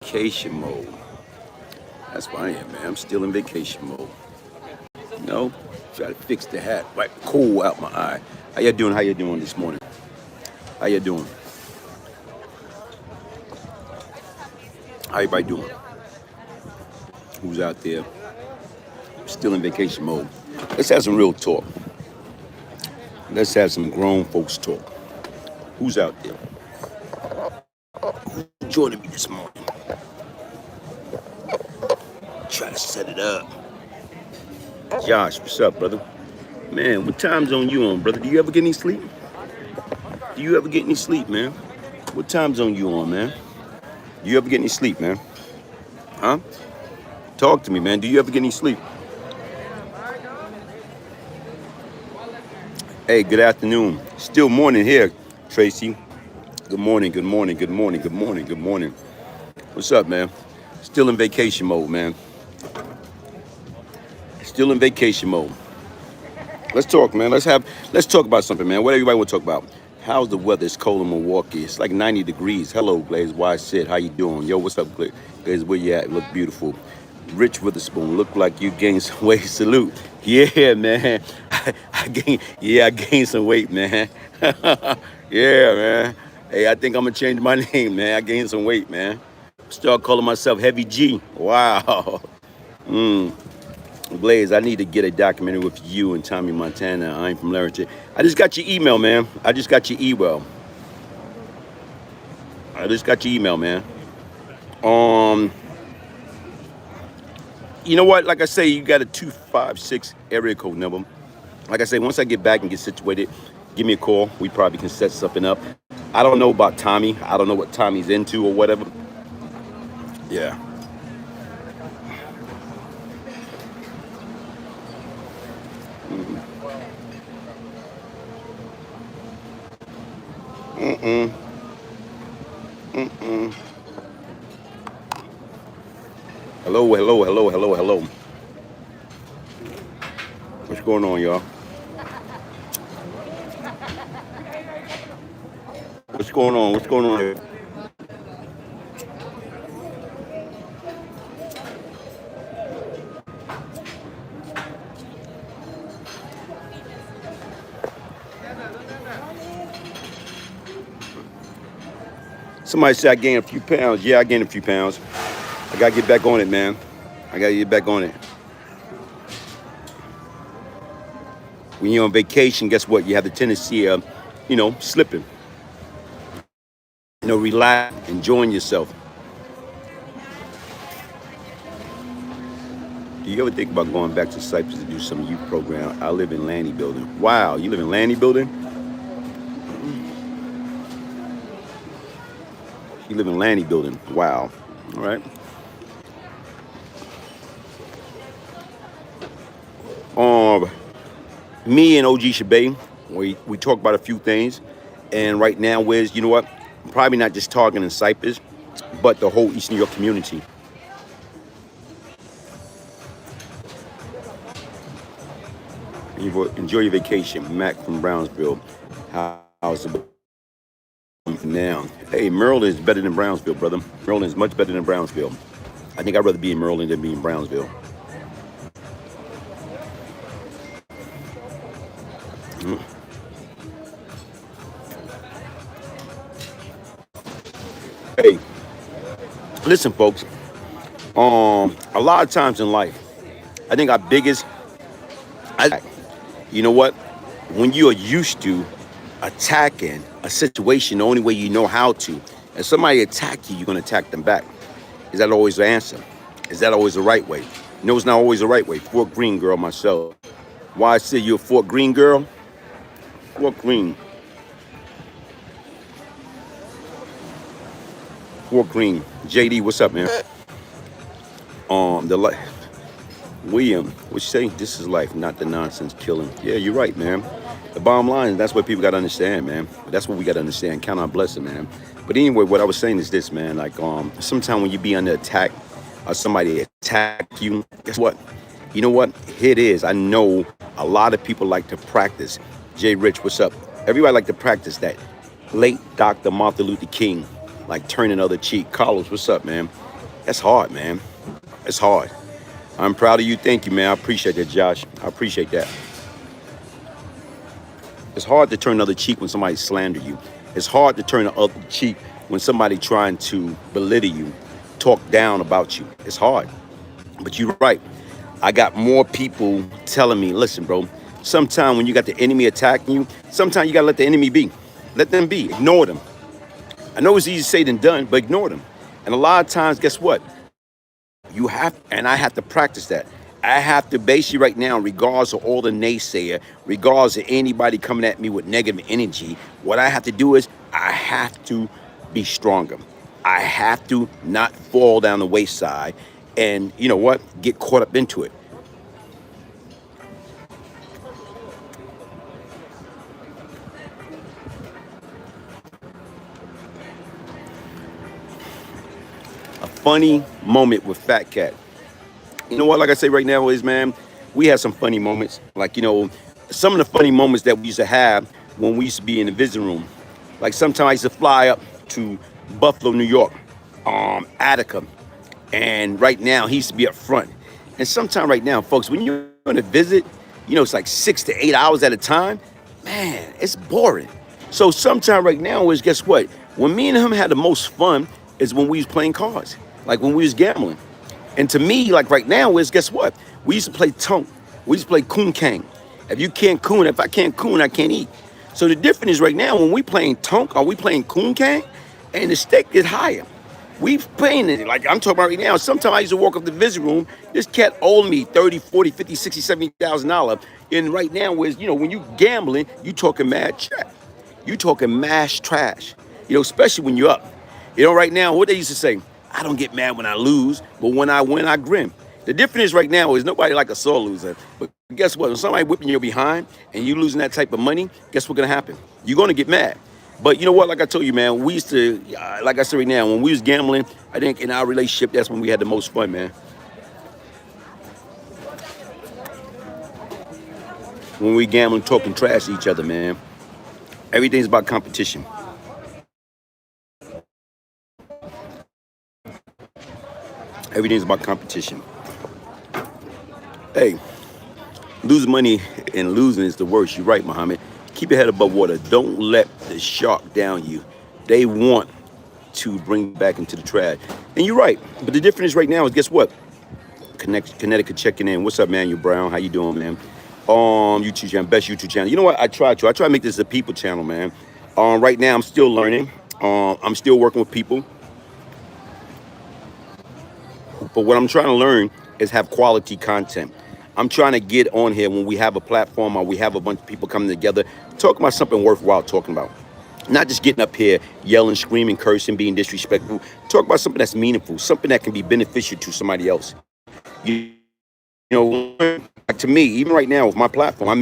Vacation mode. That's why I am, man. I'm still in vacation mode. No, try to fix the hat. Wipe the coal out my eye. How you doing? How you doing this morning? How you doing? How everybody doing? Who's out there? Still in vacation mode. Let's have some real talk. Let's have some grown folks talk. Who's out there? Who's joining me this morning? Try to set it up. Josh, what's up, brother? Man, what time zone you on, brother? Do you ever get any sleep? Do you ever get any sleep, man? What time zone you on, man? Do you ever get any sleep, man? Huh? Talk to me, man. Do you ever get any sleep? Hey, good afternoon. Still morning here, Tracy. Good morning, good morning, good morning, good morning, good morning. What's up, man? Still in vacation mode, man. Still in vacation mode. Let's talk, man. Let's talk about something, man. What everybody want to talk about? How's the weather? It's cold in Milwaukee. It's like 90 degrees. Hello, Glaze. Why sit? How you doing? Yo, what's up, Glaze? Where you at? Look beautiful. Rich Witherspoon, look like you gained some weight. Salute. Yeah, man. I gained some weight, man. Yeah, man. Hey, I think I'm gonna change my name, man. I gained some weight, man. Start calling myself Heavy G. Wow. Glaze, I need to get a documentary with you and Tommy Montana. I'm from Larrington. I just got your email, man. I just got your email. Man. You know what? Like I say, you got a 256 area code number. Like I say, once I get back and get situated, give me a call. We probably can set something up. I don't know about Tommy. I don't know what Tommy's into or whatever. Yeah. Hello. What's going on, y'all? What's going on here? Somebody said I gained a few pounds. Yeah, I gained a few pounds. I gotta get back on it, man. When you're on vacation, guess what? You have the tendency of, slipping. Relax, enjoying yourself. Do you ever think about going back to Cyprus to do some youth program? I live in Lanny Building. Wow, you live in Lanny Building? You live in Lanny Building. Wow. All right. Me and OG Shabay, we talk about a few things. And right now, you know what? I'm probably not just talking in Cyprus, but the whole East New York community. Enjoy your vacation. Mac from Brownsville. How's it now? Hey, Maryland is better than Brownsville, brother. Maryland is much better than Brownsville. I think I'd rather be in Maryland than be in Brownsville. Hey, listen, folks. A lot of times in life, I think our biggest, you know what? When you are used to attacking a situation the only way you know how to, and somebody attack you, you're gonna attack them back. Is that always the answer? Is that always the right way? No, it's not always the right way. Fort Greene girl myself. Why I say you're a Fort Greene girl? Fort Greene. Fort Greene. JD, what's up, man? William, what you say? This is life, not the nonsense killing. Yeah, you're right, man. The bottom line, that's what people got to understand, man. That's what we got to understand. Count on blessing, man. But anyway, what I was saying is this, man. Like, sometimes when you be under attack or somebody attack you, guess what? You know what? Here it is. I know a lot of people like to practice. Jay Rich, what's up? Everybody like to practice that late Dr. Martin Luther King, like turning other cheek. Carlos, what's up, man? That's hard, man. It's hard. I'm proud of you. Thank you, man. I appreciate that, Josh. I appreciate that. It's hard to turn the other cheek when somebody slander you. It's hard to turn the other cheek when somebody trying to belittle you, talk down about you. It's hard. But you're right. I got more people telling me, listen, bro, sometimes when you got the enemy attacking you, sometimes you got to let the enemy be. Let them be. Ignore them. I know it's easy to say than done, but ignore them. And a lot of times, guess what? You have, and I have to practice that. I have to basically right now, regardless of all the naysayer, regardless of anybody coming at me with negative energy, what I have to do is I have to be stronger. I have to not fall down the wayside and, you know what, get caught up into it. A funny moment with Fat Cat. You know what, like I say right now is, man, we have some funny moments. Like, you know, some of the funny moments that we used to have when we used to be in the visiting room. Like sometimes I used to fly up to Buffalo, New York, Attica. And right now he used to be up front. And sometime right now, folks, when you're on a visit, you know, it's like 6 to 8 hours at a time. Man, it's boring. So sometime right now is, guess what? When me and him had the most fun is when we was playing cards, like when we was gambling. And to me, like right now is, guess what? We used to play tonk. We used to play coon kang. If you can't coon, if I can't coon, I can't eat. So the difference is right now when we playing tonk or we playing coon kang, and the stake is higher. We playing it, like I'm talking about right now. Sometimes I used to walk up the visit room. This cat owed me 30, 40, 50, 60, $70,000. And right now is, you know, when you gambling, you talking mad check. You talking mash trash. You know, especially when you're up. You know, right now, what they used to say, I don't get mad when I lose, but when I win, I grin. The difference is right now is nobody like a sore loser. But guess what? When somebody whipping your behind and you losing that type of money, guess what's gonna happen? You're gonna get mad. But you know what? Like I told you, man, we used to, like I said right now, when we was gambling, I think in our relationship, that's when we had the most fun, man. When we gambling, talking trash to each other, man. Everything's about competition. Everything's about competition. Hey, losing money and losing is the worst. You're right, Muhammad. Keep your head above water. Don't let the shark down you. They want to bring back into the trash. And you're right. But the difference right now is, guess what? Connecticut checking in. What's up, man? You Brown? How you doing, man? YouTube channel, best YouTube channel. You know what? I try to make this a people channel, man. Right now I'm still learning. I'm still working with people. But what I'm trying to learn is have quality content. I'm trying to get on here when we have a platform or we have a bunch of people coming together, talking about something worthwhile talking about. Not just getting up here, yelling, screaming, cursing, being disrespectful. Talk about something that's meaningful, something that can be beneficial to somebody else. You know, like to me, even right now with my platform, my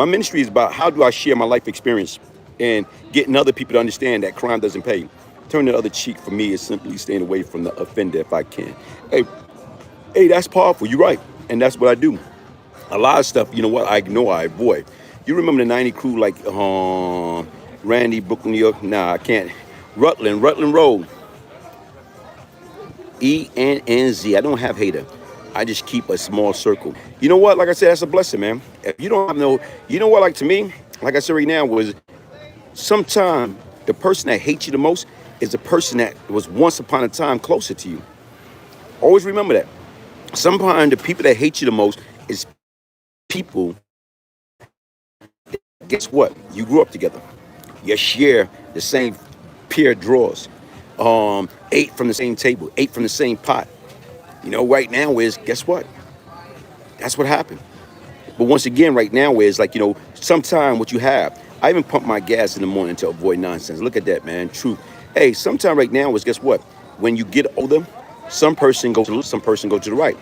ministry is about how do I share my life experience and getting other people to understand that crime doesn't pay. Turn the other cheek for me is simply staying away from the offender if I can. Hey, that's powerful. You're right. And that's what I do. A lot of stuff, you know what, I ignore, I avoid. You remember the 90 crew like Randy, Brooklyn, New York? Nah, I can't. Rutland Road. ENNZ. I don't have hater. I just keep a small circle. You know what? Like I said, that's a blessing, man. If you don't have no, you know what? Like to me, like I said right now, was sometimes the person that hates you the most is the person that was once upon a time closer to you. Always remember that. Sometimes the people that hate you the most is people. Guess what? You grew up together. You share the same pair of drawers. Ate from the same table. Ate from the same pot. You know, right now is, guess what? That's what happened. But once again, right now is like, you know, sometime what you have. I even pump my gas in the morning to avoid nonsense. Look at that, man. Truth. Hey, sometime right now is, guess what? When you get older, some person go to the left, some person go to the right.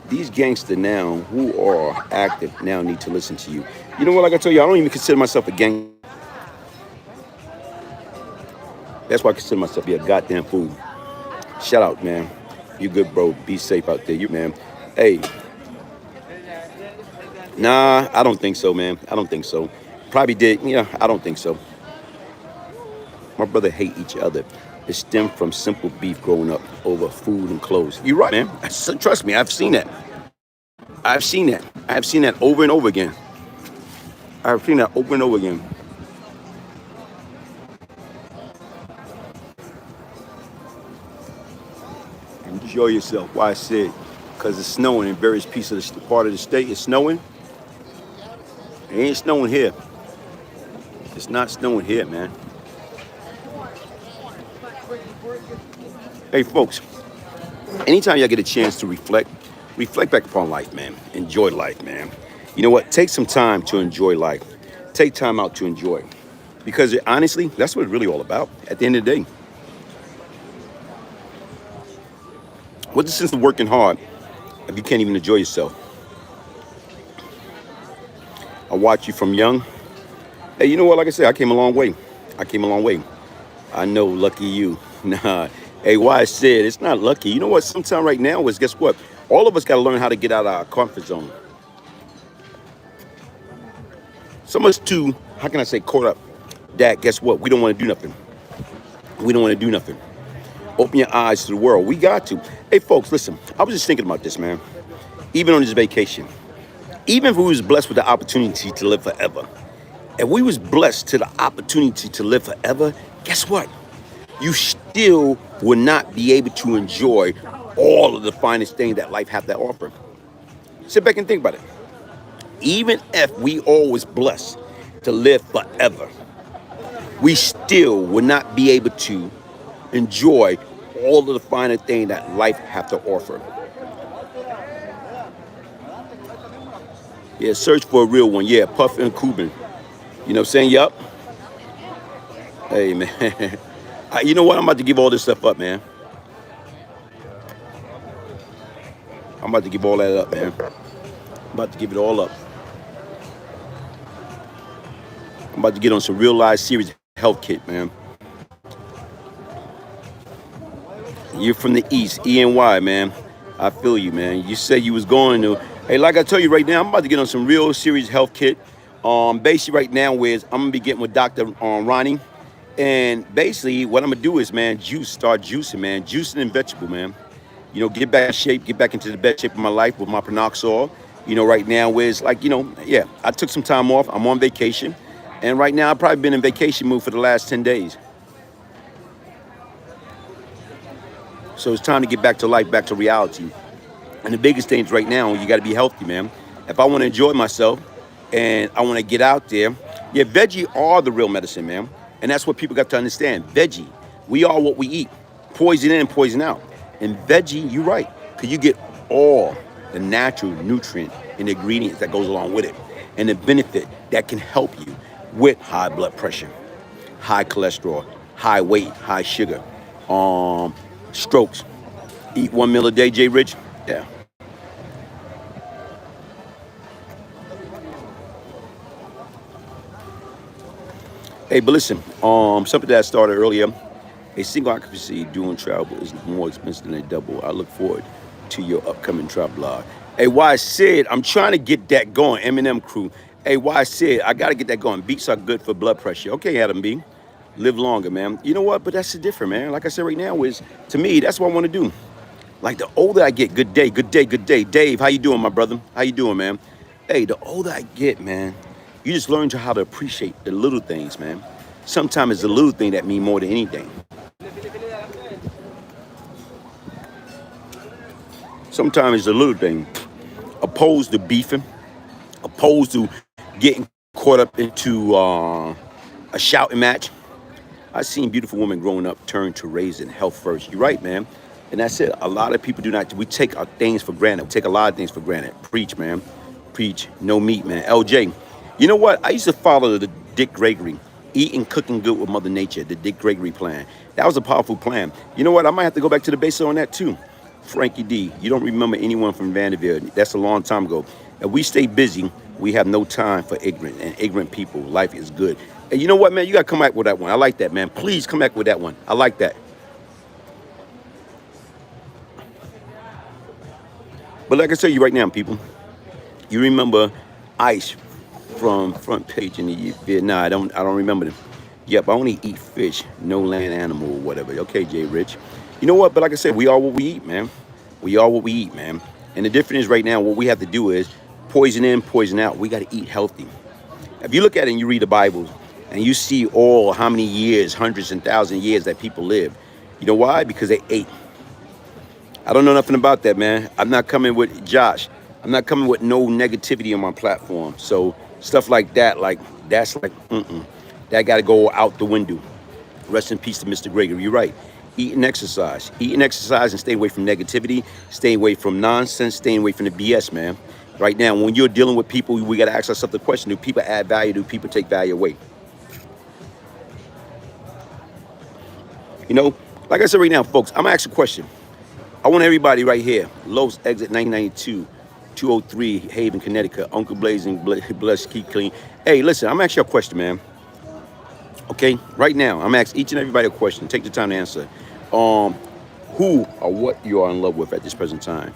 These gangsters now who are active now need to listen to you. You know what, like I tell you, I don't even consider myself a gang. That's why I consider myself to be a goddamn fool. Shout out, man. You good, bro. Be safe out there. You, man. Hey. Nah, I don't think so, man. I don't think so. Probably did. Yeah, I don't think so. My brother hate each other. It stemmed from simple beef growing up over food and clothes. You're right, man. Trust me, I've seen that. I've seen that. I've seen that over and over again. I've seen that over and over again. Enjoy yourself. Why I said, because it's snowing in various pieces of the part of the state. It's snowing. It ain't snowing here. It's not snowing here, man. Hey, folks, anytime y'all get a chance to reflect back upon life, man. Enjoy life, man. You know what? Take some time to enjoy life. Take time out to enjoy. Because honestly, that's what it's really all about at the end of the day. What's the sense of working hard if you can't even enjoy yourself? I watch you from young. Hey, you know what? Like I said, I came a long way. I came a long way. I know, lucky you. Nah. Hey, why I said it's not lucky. You know what? Sometime right now is, guess what? All of us got to learn how to get out of our comfort zone. Some of us too, how can I say, caught up that, guess what? We don't want to do nothing. We don't want to do nothing. Open your eyes to the world. We got to. Hey, folks, listen. I was just thinking about this, man. Even on this vacation, even if we was blessed with the opportunity to live forever, if we was blessed to the opportunity to live forever, guess what? You still will not be able to enjoy all of the finest things that life have to offer. Sit back and think about it. Even if we always blessed to live forever, we still will not be able to enjoy all of the finer things that life have to offer. Yeah, search for a real one. Yeah, Puff and Cuban. You know what I'm saying? Yup. Hey, man. You know what? I'm about to give all this stuff up, man. I'm about to give all that up, man. I'm about to give it all up. I'm about to get on some real life serious health kit, man. You're from the East, E-N-Y, man. I feel you, man. You said you was going to. Hey, like I tell you right now, I'm about to get on some real serious health kit. Basically right now is I'm gonna be getting with Dr. Ronnie. And basically what I'm gonna do is, man, start juicing, man. Juicing and vegetable, man. You know, get back in shape, get back into the best shape of my life with my Panoxol. You know, right now is like, you know, yeah, I took some time off. I'm on vacation. And right now I've probably been in vacation mood for the last 10 days. So it's time to get back to life, back to reality. And the biggest things right now, you got to be healthy, man. If I want to enjoy myself and I want to get out there, yeah, veggie are the real medicine, man. And that's what people got to understand. Veggie, we are what we eat. Poison in, poison out. And veggie, you're right, because you get all the natural nutrient and ingredients that goes along with it. And the benefit that can help you with high blood pressure, high cholesterol, high weight, high sugar, strokes. Eat 1 meal a day, Jay Rich. Yeah. Hey, but listen, something that I started earlier. A single occupancy doing travel is more expensive than a double. I look forward to your upcoming travel blog. Hey, why I said I'm trying to get that going, Eminem crew. Hey, why I said I got to get that going. Beets are good for blood pressure. Okay, Adam B. Live longer, man. You know what? But that's the different, man. Like I said right now is, to me, that's what I want to do. Like the older I get, good day, good day, good day. Dave, how you doing, my brother? How you doing, man? Hey, the older I get, man, you just learn how to appreciate the little things, man. Sometimes it's the little thing that mean more than anything. Sometimes it's the little thing. Opposed to beefing, opposed to getting caught up into a shouting match. I've seen beautiful women growing up turn to raising health first. You're right, man. And that's it. A lot of people do not. We take our things for granted. We take a lot of things for granted. Preach, man. Preach. No meat, man. LJ. You know what? I used to follow the Dick Gregory. Eating, cooking good with Mother Nature. The Dick Gregory plan. That was a powerful plan. You know what? I might have to go back to the basics on that too. Frankie D. You don't remember anyone from Vanderbilt. That's a long time ago. If we stay busy, we have no time for ignorant and ignorant people. Life is good. And you know what, man? You got to come back with that one. I like that, man. Please come back with that one. I like that. But like I tell you right now, people, you remember Ice from Front Page in the Vietnam. I don't remember them. Yep, I only eat fish, no land animal or whatever. Okay, Jay Rich. You know what? But like I said, we are what we eat, man. We are what we eat, man. And the difference is right now, what we have to do is poison in, poison out. We got to eat healthy. If you look at it and you read the Bible and you see all how many years, hundreds and thousands of years that people live, you know why? Because they ate. I don't know nothing about that, man. I'm not coming with Josh. I'm not coming with no negativity on my platform. So stuff like that, that's like, that got to go out the window. Rest in peace to Mr. Gregory. You're right. Eat and exercise. Eat and exercise and stay away from negativity. Stay away from nonsense. Stay away from the BS, man. Right now, when you're dealing with people, we got to ask ourselves the question: do people add value? Do people take value away? You know, like I said right now, folks, I'm gonna ask a question. I want everybody right here. Los Exit 1992, 203 Haven, Connecticut. Uncle Blazing, bless, keep clean. Hey, listen, I'm asking you a question, man. Okay, right now, I'm asking each and everybody a question. Take the time to answer. Who or what you are in love with at this present time?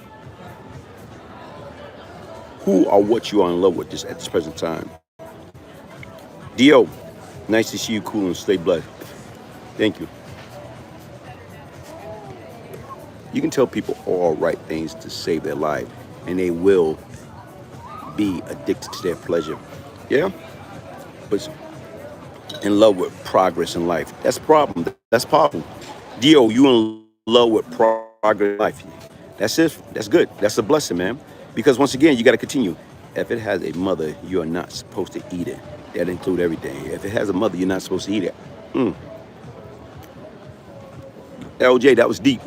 Who or what you are in love with at this present time? Dio, nice to see you, cool and stay blessed. Thank you. You can tell people all right things to save their life, and they will be addicted to their pleasure. Yeah, but in love with progress in life. That's a problem. That's powerful. Dio, you in love with progress in life. That's it. That's good. That's a blessing, man. Because once again, you got to continue. If it has a mother, you are not supposed to eat it. That includes everything. If it has a mother, you're not supposed to eat it. LJ, that was deep.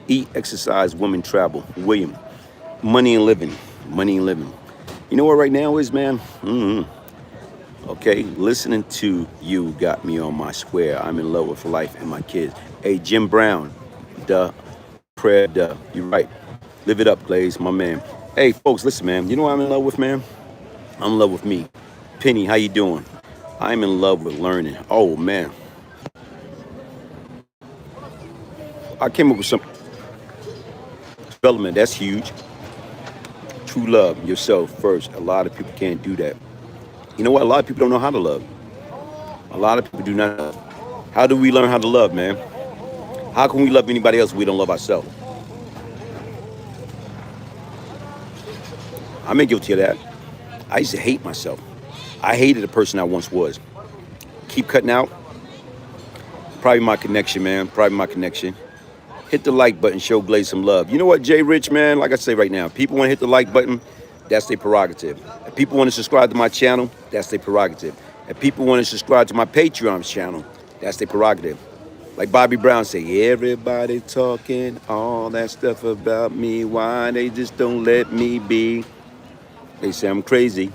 Eat, exercise, women, travel. William, money and living. Money and living. You know what right now is, man? Okay, listening to you got me on my square. I'm in love with life and my kids. Hey, Jim Brown, duh, prayer, duh. You're right. Live it up, Glaze, my man. Hey, folks, listen, man. You know what I'm in love with, man? I'm in love with me. Penny, how you doing? I'm in love with learning. Oh, man. I came up with some development. That's huge. True love, yourself first. A lot of people can't do that. You know what? A lot of people don't know how to love. A lot of people do not know. How do we learn how to love, man? How can we love anybody else if we don't love ourselves? I'm guilty of that. I used to hate myself. I hated the person I once was. Keep cutting out. Probably my connection, man. Probably my connection. Hit the like button, show Glaze some love. You know what, Jay Rich, man? Like I say right now, people want to hit the like button, that's their prerogative. If people want to subscribe to my channel, that's their prerogative. If people want to subscribe to my Patreon channel, that's their prerogative. Like Bobby Brown say, everybody talking all that stuff about me. Why they just don't let me be? They say I'm crazy.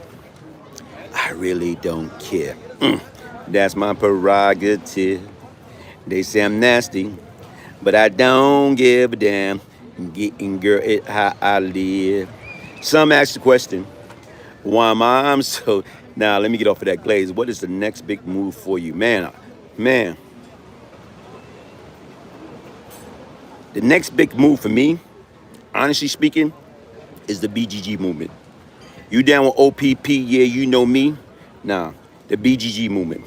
I really don't care. That's my prerogative. They say I'm nasty, but I don't give a damn. Getting girl it how I live. Some ask the question, why am I so? Now let me get off of that, Glaze. What is the next big move for you, man? Man, the next big move for me, honestly speaking, is the BGG movement. You down with OPP? Yeah, you know me. Nah, the BGG movement.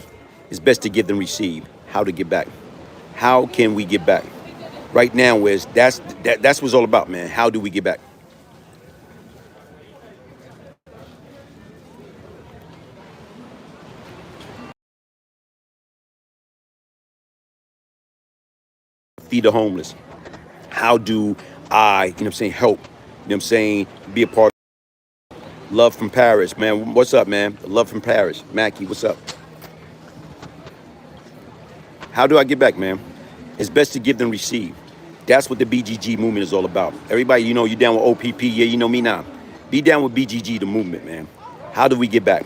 It's best to give than receive. How to get back? How can we get back? Right now, that's what it's all about, man. How do we get back? Feed the homeless. How do I, you know what I'm saying, help? You know what I'm saying, be a part of Love from Paris, man. What's up, man? Love from Paris. Mackie, what's up? How do I get back, man? It's best to give than receive. That's what the BGG movement is all about. Everybody, you know, you down with OPP. Yeah, you know me now. Be down with BGG, the movement, man. How do we get back?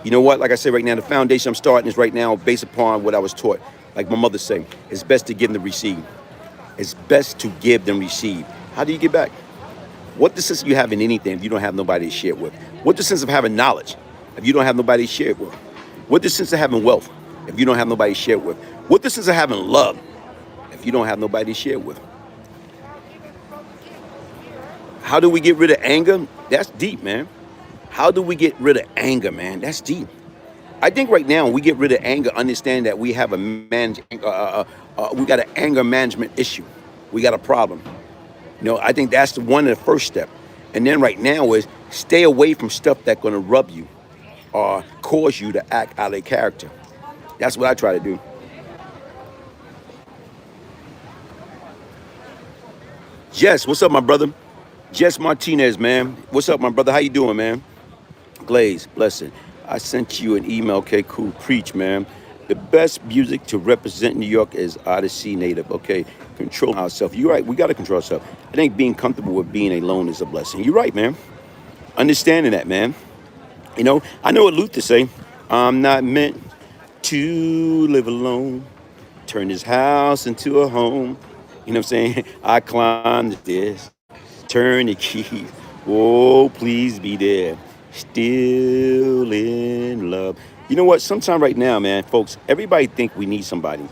You know what? Like I said right now, the foundation I'm starting is right now based upon what I was taught. Like my mother said, it's best to give than receive. It's best to give than receive. How do you get back? What the sense of you having anything if you don't have nobody to share it with? What the sense of having knowledge if you don't have nobody to share it with? What the sense of having wealth if you don't have nobody to share it with? What the sense of having love if you don't have nobody to share it with? How do we get rid of anger? That's deep, man. How do we get rid of anger, man? That's deep. I think right now we get rid of anger, understand that we have a we got an anger management issue. We got a problem. I think that's one of the first step. And then right now is stay away from stuff that's going to rub you or cause you to act out of character. That's what I try to do. Jess, what's up, my brother? Jess Martinez, man. What's up, my brother? How you doing, man? Glaze, blessing. I sent you an email. Okay, cool. Preach, man. The best music to represent New York is Odyssey Native. Okay, control ourselves. You're right. We got to control ourselves. I think being comfortable with being alone is a blessing. You're right, man. Understanding that, man. I know what Luther say. I'm not meant to live alone. Turn this house into a home. You know what I'm saying? I climbed the stairs. Turn the key. Oh, please be there. Still in love. You know what? Sometime right now, man, folks, everybody think we need somebody.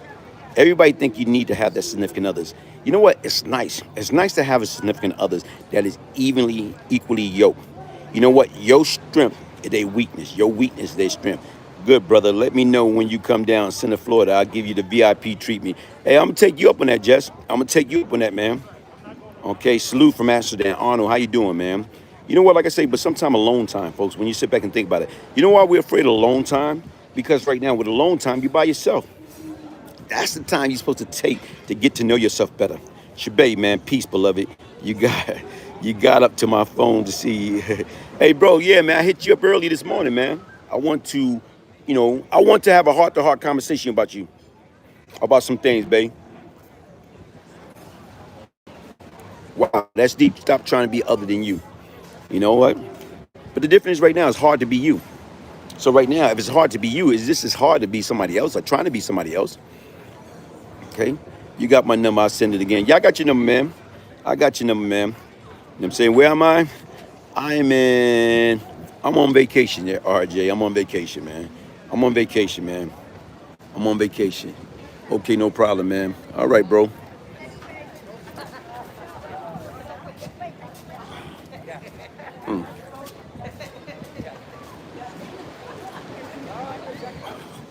Everybody think you need to have that significant others. You know what? It's nice. It's nice to have a significant others that is equally yoked. You know what? Your strength is their weakness. Your weakness is their strength. Good, brother. Let me know when you come down Center, Florida. I'll give you the VIP treatment. Hey, I'm gonna take you up on that, Jess. I'm gonna take you up on that, man. Okay, salute from Amsterdam. Arnold, how you doing, man? You know what, like I say, but sometime alone time, folks, when you sit back and think about it. You know why we're afraid of alone time? Because right now with alone time, you're by yourself. That's the time you're supposed to take to get to know yourself better. Shabay, man, peace, beloved. You got you got up to my phone to see. Hey, bro, yeah, man, I hit you up early this morning, man. I want to, I want to have a heart-to-heart conversation about some things, babe. Wow, that's deep. Stop trying to be other than you. You know what? But the difference right now is hard to be you. So right now, if it's hard to be you, is this is hard to be somebody else or trying to be somebody else? Okay? You got my number, I'll send it again. Yeah, I got your number, man. I got your number, man. You know what I'm saying? Where am I? I'm on vacation there, RJ. I'm on vacation, man. I'm on vacation, man. I'm on vacation. Okay, no problem, man. All right, bro.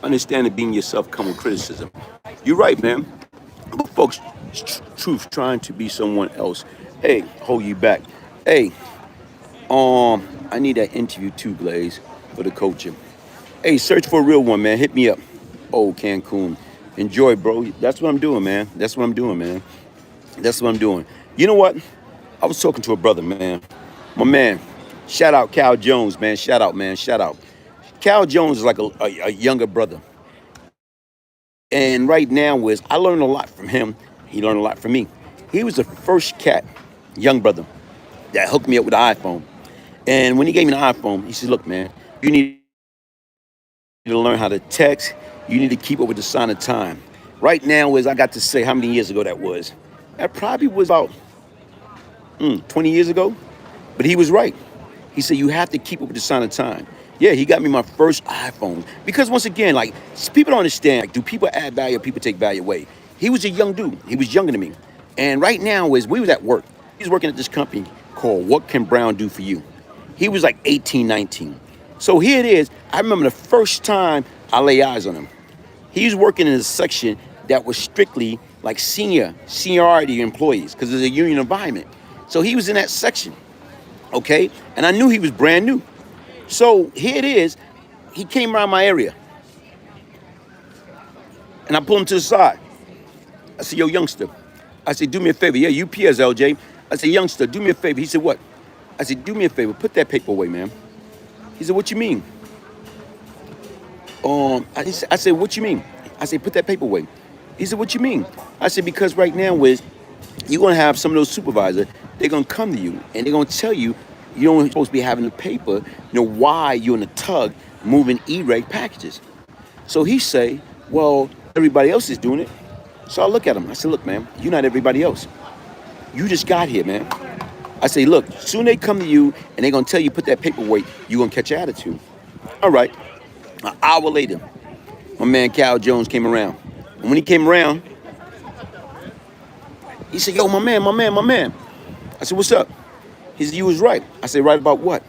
Understand that being yourself come with criticism. You're right, man. But folks, truth trying to be someone else. Hey, hold you back. Hey, I need that interview too, Glaze, for the coaching. Hey, search for a real one, man. Hit me up. Oh, Cancun. Enjoy, bro. That's what I'm doing, man. That's what I'm doing, man. That's what I'm doing. You know what? I was talking to a brother, man. My man. Shout out Cal Jones, man. Shout out, man. Shout out. Cal Jones is like a younger brother. And right now is I learned a lot from him. He learned a lot from me. He was the first cat, young brother, that hooked me up with an iPhone. And when he gave me the iPhone, he said, look, man, you need to learn how to text. You need to keep up with the sign of time. Right now is I got to say how many years ago that was. That probably was about 20 years ago. But he was right. He said, you have to keep up with the sign of time. Yeah, he got me my first iPhone. Because once again, like, people don't understand, like, do people add value or people take value away? He was a young dude. He was younger than me. And right now is we was at work. He was working at this company called What Can Brown Do For You? He was like 18, 19. So here it is. I remember the first time I lay eyes on him. He was working in a section that was strictly like seniority employees because it's a union environment. So he was in that section, okay? And I knew he was brand new. So here it is. He came around my area. And I pulled him to the side. I said, yo, youngster. I said, do me a favor. Yeah, UPS, LJ. I said, youngster, do me a favor. He said, what? I said, do me a favor. Put that paper away, man. He said, what you mean? I said, what you mean? I said, put that paper away. He said, what you mean? I said, because right now is you're going to have some of those supervisors, they're going to come to you and they're going to tell you you don't supposed to be having the paper, why you're in a tug moving E-reg packages. So he say, well, everybody else is doing it. So I look at him. I said, look, man, you're not everybody else. You just got here, man. I say, look, soon they come to you and they're going to tell you put that paper away, you're going to catch your attitude. All right. An hour later, my man Cal Jones came around. And when he came around, he said, yo, my man. I said, what's up? He said, you was right. I said, right about what?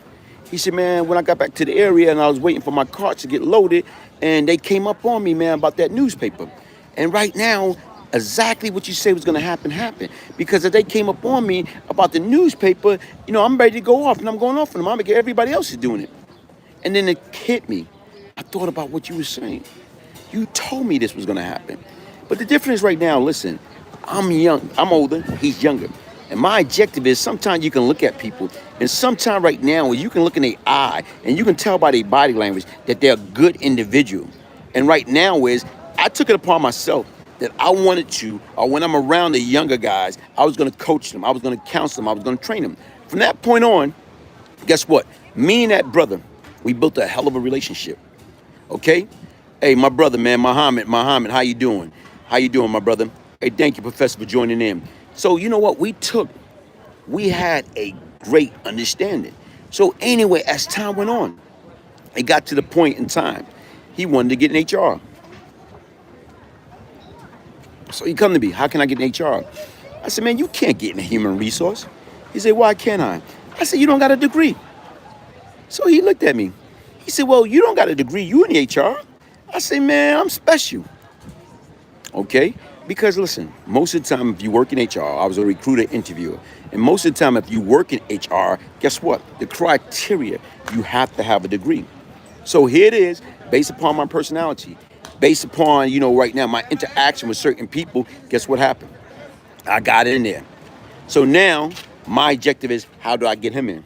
He He said, man, when I got back to the area and I was waiting for my cart to get loaded, and they came up on me, man, about that newspaper. And right now, exactly what you say was going to happen happened. Because if they came up on me about the newspaper, I'm ready to go off, and I'm going off on them. I'm going to get everybody else is doing it. And then it hit me. I thought about what you were saying. You told me this was going to happen. But the difference right now, listen, I'm young. I'm older. He's younger. And my objective is sometimes you can look at people, and sometimes right now you can look in their eye and you can tell by their body language that they're a good individual. And right now is I took it upon myself that I wanted to, or when I'm around the younger guys, I was going to coach them. I was going to counsel them. I was going to train them. From that point on, guess what? Me and that brother, we built a hell of a relationship. Okay? Hey, my brother, man, Muhammad, how you doing? How you doing, my brother? Hey, thank you, Professor, for joining in. So you know what? We had a great understanding. So anyway, as time went on, it got to the point in time, he wanted to get an HR. So he come to me, how can I get an HR? I said, man, you can't get in a human resource. He said, why can't I? I said, you don't got a degree. So he looked at me. He said, well, you don't got a degree, you in HR. I said, man, I'm special. Okay? Because listen, most of the time if you work in HR, I was a recruiter interviewer, and most of the time if you work in HR, guess what? The criteria, you have to have a degree. So here it is, based upon my personality, based upon, right now, my interaction with certain people, guess what happened? I got in there. So now, my objective is, how do I get him in?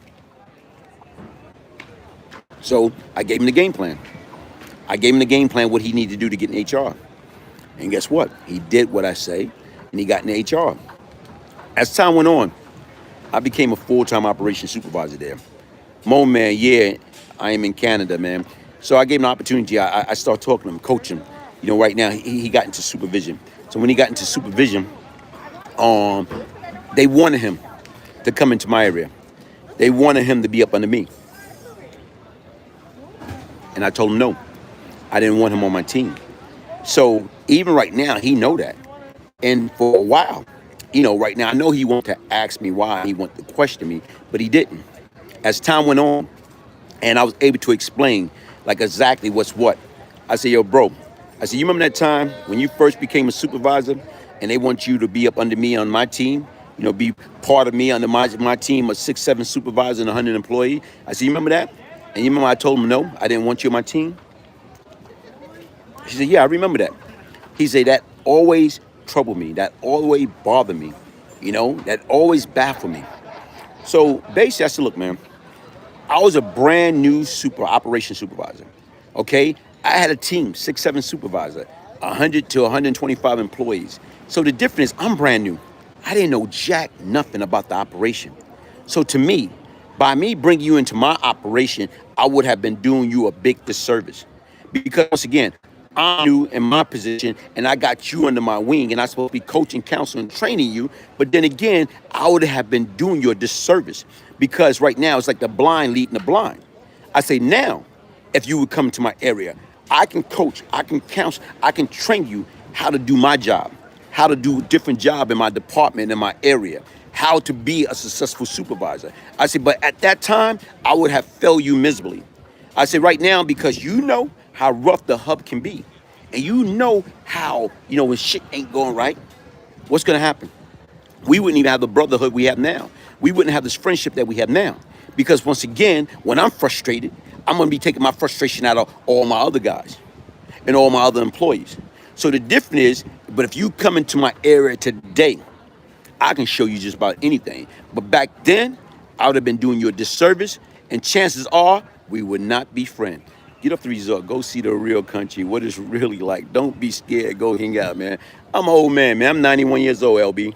So I gave him the game plan. I gave him the game plan, what he needed to do to get in HR. And guess what? He did what I say, and he got in HR. As time went on, I became a full-time operations supervisor there. Man, yeah, I am in Canada, man. So I gave him an opportunity. I started talking to him, coaching him. Right now, he got into supervision. So when he got into supervision, they wanted him to come into my area. They wanted him to be up under me. And I told him no. I didn't want him on my team. So even right now, he know that. And for a while, right now, I know he wanted to ask me why, he wanted to question me, but he didn't. As time went on, and I was able to explain, like, exactly what's what. I said, yo, bro, I said, you remember that time when you first became a supervisor and they want you to be up under me on my team, be part of me under my team of 6, 7 supervisors and 100 employees? I said, you remember that? And you remember I told him, no, I didn't want you on my team? He said, yeah, I remember that. He said, that always troubled me. That always bothered me. That always baffled me. So basically, I said, look, man, I was a brand new operation supervisor. Okay? I had a team, 6, 7 supervisors, 100 to 125 employees. So the difference is I'm brand new. I didn't know jack nothing about the operation. So to me, by me bringing you into my operation, I would have been doing you a big disservice. Because once again, I'm new in my position, and I got you under my wing, and I'm supposed to be coaching, counseling, training you. But then again, I would have been doing you a disservice, because right now it's like the blind leading the blind. I say now, if you would come to my area, I can coach, I can counsel, I can train you how to do my job, how to do a different job in my department, in my area, how to be a successful supervisor. I said, but at that time, I would have failed you miserably. I said, right now, because you know how rough the hub can be, and you know how, when shit ain't going right, what's going to happen? We wouldn't even have the brotherhood we have now. We wouldn't have this friendship that we have now. Because once again, when I'm frustrated, I'm going to be taking my frustration out of all my other guys and all my other employees. So the difference is, but if you come into my area today, I can show you just about anything. But back then, I would have been doing you a disservice, and chances are we would not be friends. Get off the resort. Go see the real country, what it's really like. Don't be scared. Go hang out, man. I'm an old man, man. I'm 91 years old, LB.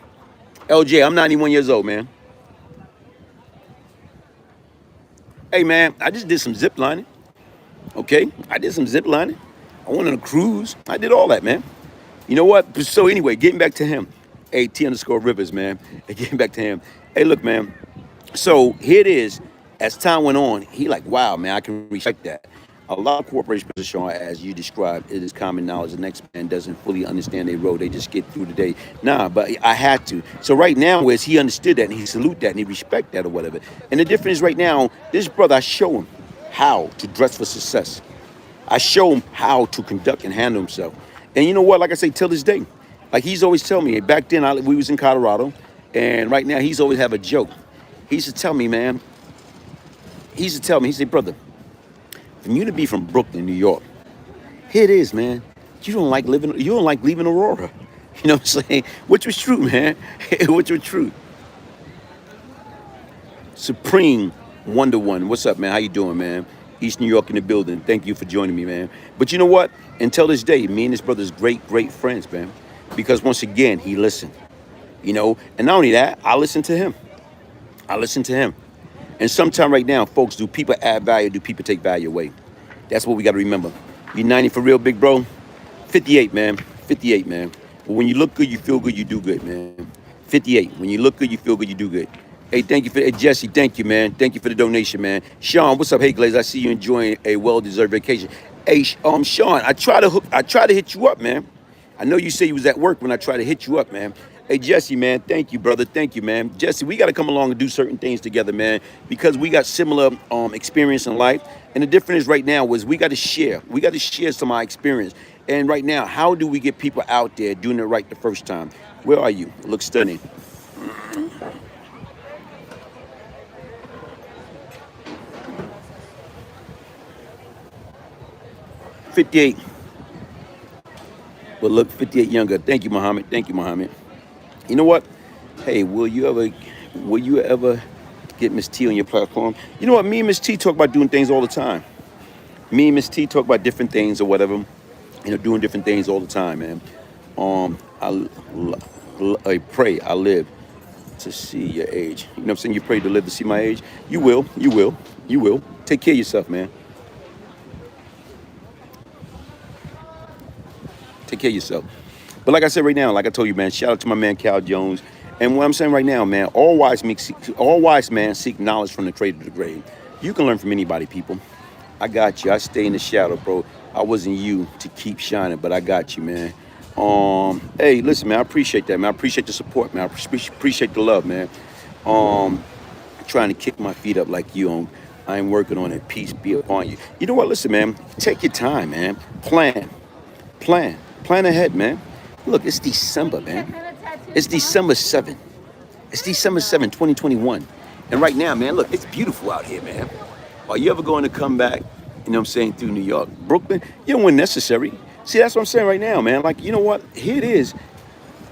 LJ, I'm 91 years old, man. Hey, man, I just did some zip lining. Okay? I did some zip lining. I went on a cruise. I did all that, man. You know what? So anyway, getting back to him. Hey, T_Rivers, man. Hey, getting back to him. Hey, look, man. So here it is. As time went on, he like, wow, man, I can respect that. A lot of corporations, Sean, as you described, it is common knowledge. The next man doesn't fully understand their role. They just get through the day. Nah, but I had to. So right now, is he understood that and he salute that and he respect that or whatever. And the difference is right now, this brother, I show him how to dress for success. I show him how to conduct and handle himself. And you know what? Like I say, till this day, like he's always tell me. Back then, we was in Colorado, and right now he's always have a joke. He used to tell me, man. He used to tell me. He said, brother, for you to be from Brooklyn, New York, here it is, man. You don't like living. You don't like leaving Aurora. You know what I'm saying? Which was true, man. Which was true. Supreme Wonder One. What's up, man? How you doing, man? East New York in the building. Thank you for joining me, man. But you know what? Until this day, me and this brother's great friends, man. Because once again, he listened. You know, and not only that, I listen to him. I listen to him. And sometime right now, folks, do people add value? Do people take value away? That's what we got to remember. You 90 for real, big bro? 58, man. 58, man. But when you look good, you feel good, you do good, man. 58. When you look good, you feel good, you do good. Hey, thank you for Jesse. Thank you, man. Thank you for the donation, man. Sean, what's up? Hey, Glaze, I see you enjoying a well-deserved vacation. Hey, Sean, I try to hit you up, man. I know you say you was at work when I try to hit you up, man. Hey, Jesse, man, thank you, brother. Thank you, man. Jesse, we got to come along and do certain things together, man, because we got similar experience in life. And the difference is right now is we got to share. We got to share some of our experience. And right now, how do we get people out there doing it right the first time? Where are you? It looks stunning. 58. But look 58 younger. Thank you, Muhammad. Thank you, Muhammad. You know what? Hey, will you ever get Miss T on your platform? You know what? Me and Miss T talk about doing things all the time. Me and Miss T talk about different things or whatever. You know, doing different things all the time, man. I pray I live to see your age. You know what I'm saying? You pray to live to see my age. You will. You will. You will. Take care of yourself, man. Take care of yourself. But like I said right now, like I told you, man, shout out to my man Cal Jones. And what I'm saying right now, man, all wise man seek knowledge from the trade to the grave. You can learn from anybody, people. I got you. I stay in the shadow, bro. I wasn't you to keep shining, but I got you, man. Hey, listen, man, I appreciate that, man. I appreciate the support, man. I appreciate the love, man. Trying to kick my feet up like you on. I am working on it. Peace be upon you. You know what? Listen, man. Take your time, man. Plan ahead, man. Look, it's December, man. It's December 7th. It's December 7th, 2021. And right now, man, look, it's beautiful out here, man. Are you ever going to come back, you know what I'm saying, through New York? Brooklyn, you know, when necessary. See, that's what I'm saying right now, man. Like, you know what? Here it is.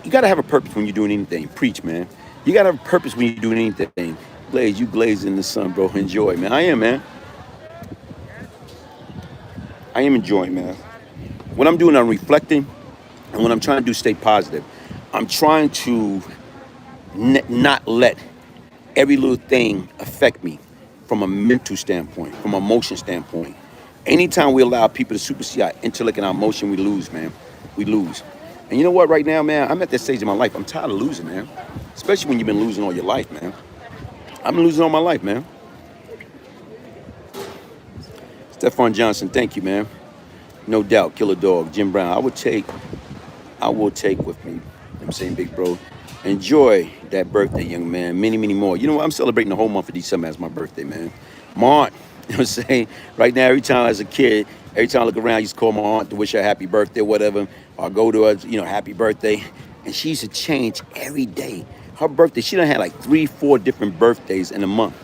You got to have a purpose when you're doing anything. Preach, man. You got to have a purpose when you're doing anything. Glaze, you glaze in the sun, bro. Enjoy, man. I am, man. I am enjoying, man. What I'm doing, I'm reflecting. And what I'm trying to do, stay positive. I'm trying to not let every little thing affect me from a mental standpoint, from an emotion standpoint. Anytime we allow people to supersede our intellect and our emotion, we lose, man. We lose. And you know what, right now, man, I'm at that stage in my life. I'm tired of losing, man. Especially when you've been losing all your life, man. I've been losing all my life, man. Stephon Johnson, thank you, man. No doubt, Killer Dog, Jim Brown. I will take with me. I'm saying, big bro, enjoy that birthday, young man. Many more. You know what? I'm celebrating the whole month of December as my birthday, man. My aunt, you know what I'm saying? Right now, every time as a kid, every time I look around, I used to call my aunt to wish her happy birthday or whatever, or go to her, you know, happy birthday. And she used to change every day. Her birthday, she done had like 3-4 different birthdays in a month.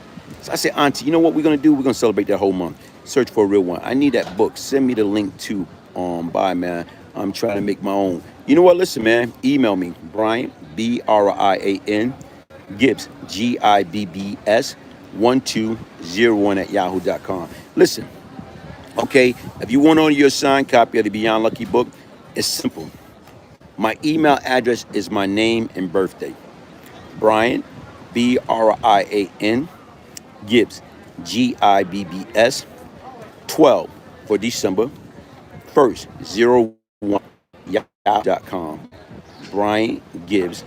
So I said, Auntie, you know what we're going to do? We're going to celebrate that whole month. Search for a real one. I need that book. Send me the link to buy, man. I'm trying to make my own. You know what? Listen, man. Email me, Brian, Brian, Gibbs, Gibbs, 1201 at yahoo.com. Listen, okay, if you want on your signed copy of the Beyond Lucky book, it's simple. My email address is my name and birthday. Brian, Brian, Gibbs, Gibbs, 12 for December 1st, 01 yahoo.com. Brian Gibbs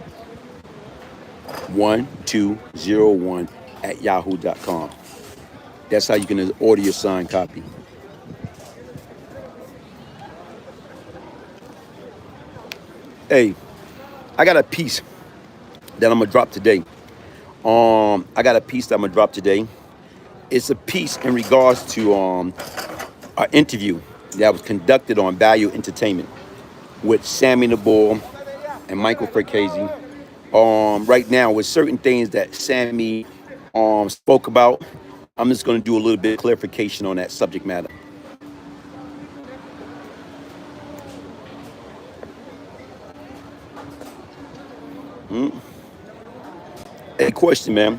1201 at yahoo.com. That's how you can order your signed copy. Hey, I got a piece that I'm gonna drop today. I got a piece that I'm gonna drop today. It's a piece in regards to an interview that was conducted on Value Entertainment with Sammy the Bull and Michael Freccasi. Right now, with certain things that Sammy spoke about, I'm just gonna do a little bit of clarification on that subject matter. Hey, question, man.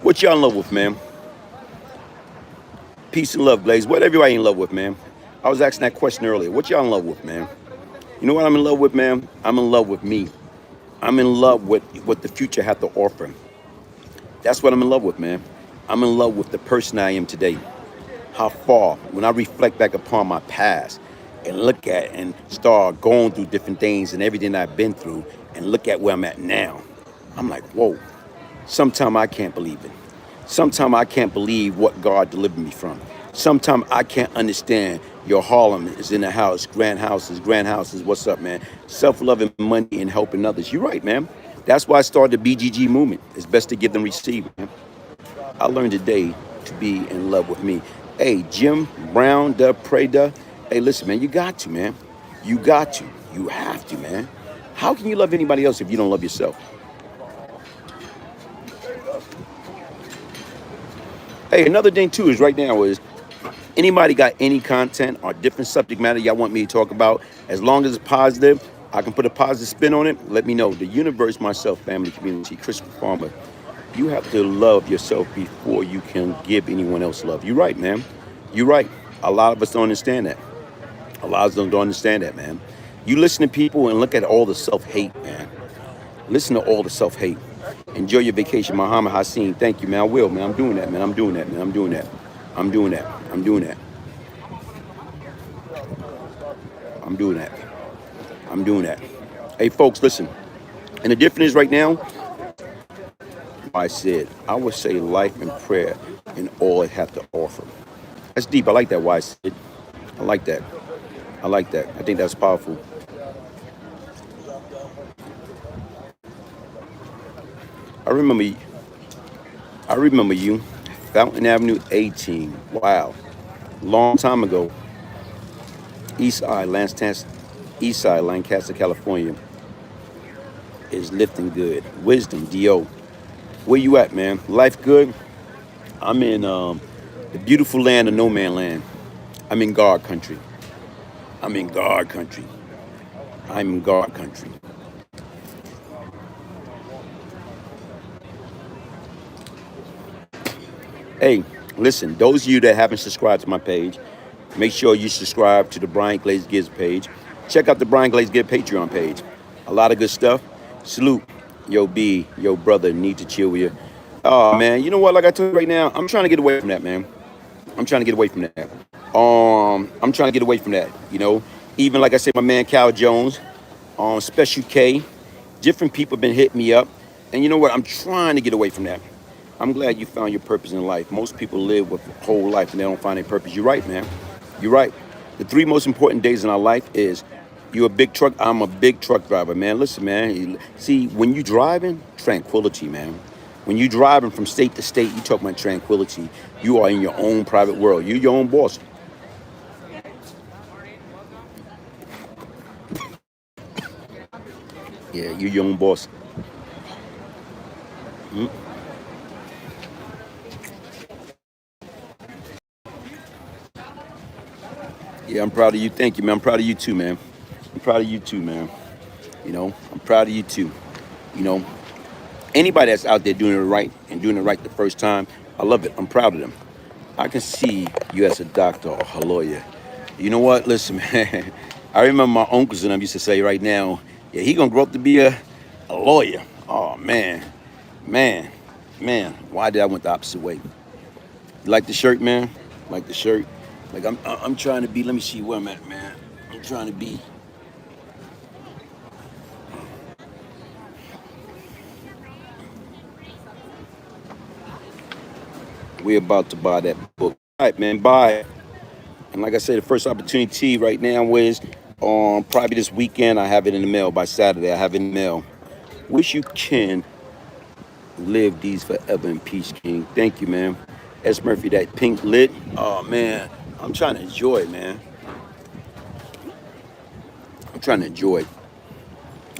What y'all in love with, man? Peace and love, Glaze. What everybody in love with, man? I was asking that question earlier. What y'all in love with, man? You know what I'm in love with, man? I'm in love with me. I'm in love with what the future had to offer. That's what I'm in love with, man. I'm in love with the person I am today. How far, when I reflect back upon my past and look at and start going through different things and everything I've been through and look at where I'm at now, I'm like, whoa. Sometimes I can't believe it. Sometimes I can't believe what God delivered me from. Sometimes I can't understand your Harlem is in the house, grand houses, what's up, man? Self-loving money and helping others. You're right, man. That's why I started the BGG movement. It's best to give than receive, man. I learned today to be in love with me. Hey, Jim Brown, the Prada. Hey, listen, man, you got to, man. You got to. You have to, man. How can you love anybody else if you don't love yourself? Hey, another thing too is right now is anybody got any content or different subject matter y'all want me to talk about, as long as it's positive, I can put a positive spin on it, let me know. The universe, myself, family, community, Christopher Farmer, you have to love yourself before you can give anyone else love. You're right, man. You're right. A lot of us don't understand that. A lot of us don't understand that, man. You listen to people and look at all the self-hate, man. Listen to all the self-hate. Enjoy your vacation, Muhammad Hassan. Thank you, man. I will, man. I'm doing that, man. I'm doing that, man. I'm doing that. I'm doing that. I'm doing that. I'm doing that. I'm doing that. Hey, folks, listen. And the difference is right now, I said, I would say life and prayer and all it have to offer. That's deep. I like that, why I said. I like that. I like that. I think that's powerful. I remember I remember you. Fountain Avenue 18. Wow. Long time ago. East Side, Lancaster, California is lifting good. Wisdom, D.O. Where you at, man? Life good? I'm in the beautiful land of no man land. I'm in God country. I'm in God country. I'm in God country. Hey, listen, those of you that haven't subscribed to my page, make sure you subscribe to the Brian Glaze Gibbs page. Check out the Brian Glaze Gibbs Patreon page. A lot of good stuff. Salute. Yo, B, yo, brother, need to chill with you. Oh, man, you know what? Like I told you right now, I'm trying to get away from that, man. I'm trying to get away from that. I'm trying to get away from that, you know. Even like I said, my man Cal Jones, Special K, different people been hitting me up. And you know what? I'm trying to get away from that. I'm glad you found your purpose in life. Most people live with a whole life and they don't find their purpose. You're right, man. You're right. The three most important days in our life is you're a big truck. I'm a big truck driver, man. Listen, man. See, when you driving, tranquility, man. When you driving from state to state, you talk about tranquility. You are in your own private world. You're your own boss. Yeah, you're your own boss. Mm. Yeah, I'm proud of you. Thank you, man. I'm proud of you too, man. I'm proud of you too, man. You know, I'm proud of you too. You know, anybody that's out there doing it right and doing it right the first time, I love it. I'm proud of them. I can see you as a doctor or a lawyer. You know what? Listen, man. I remember my uncles and them used to say right now, yeah, he gonna grow up to be a lawyer. Oh man, man, man. Why did I went the opposite way? You like the shirt, man? Like the shirt? Like I'm trying to be. Let me see where I'm at, man. I'm trying to be. We're about to buy that book. All right, man. Buy it. And like I said, the first opportunity right now is Probably this weekend. I have it in the mail by Saturday. I have it in the mail. Wish you can live these forever in peace, King. Thank you, man. S. Murphy, that pink lit. Oh man, I'm trying to enjoy it, man. I'm trying to enjoy it.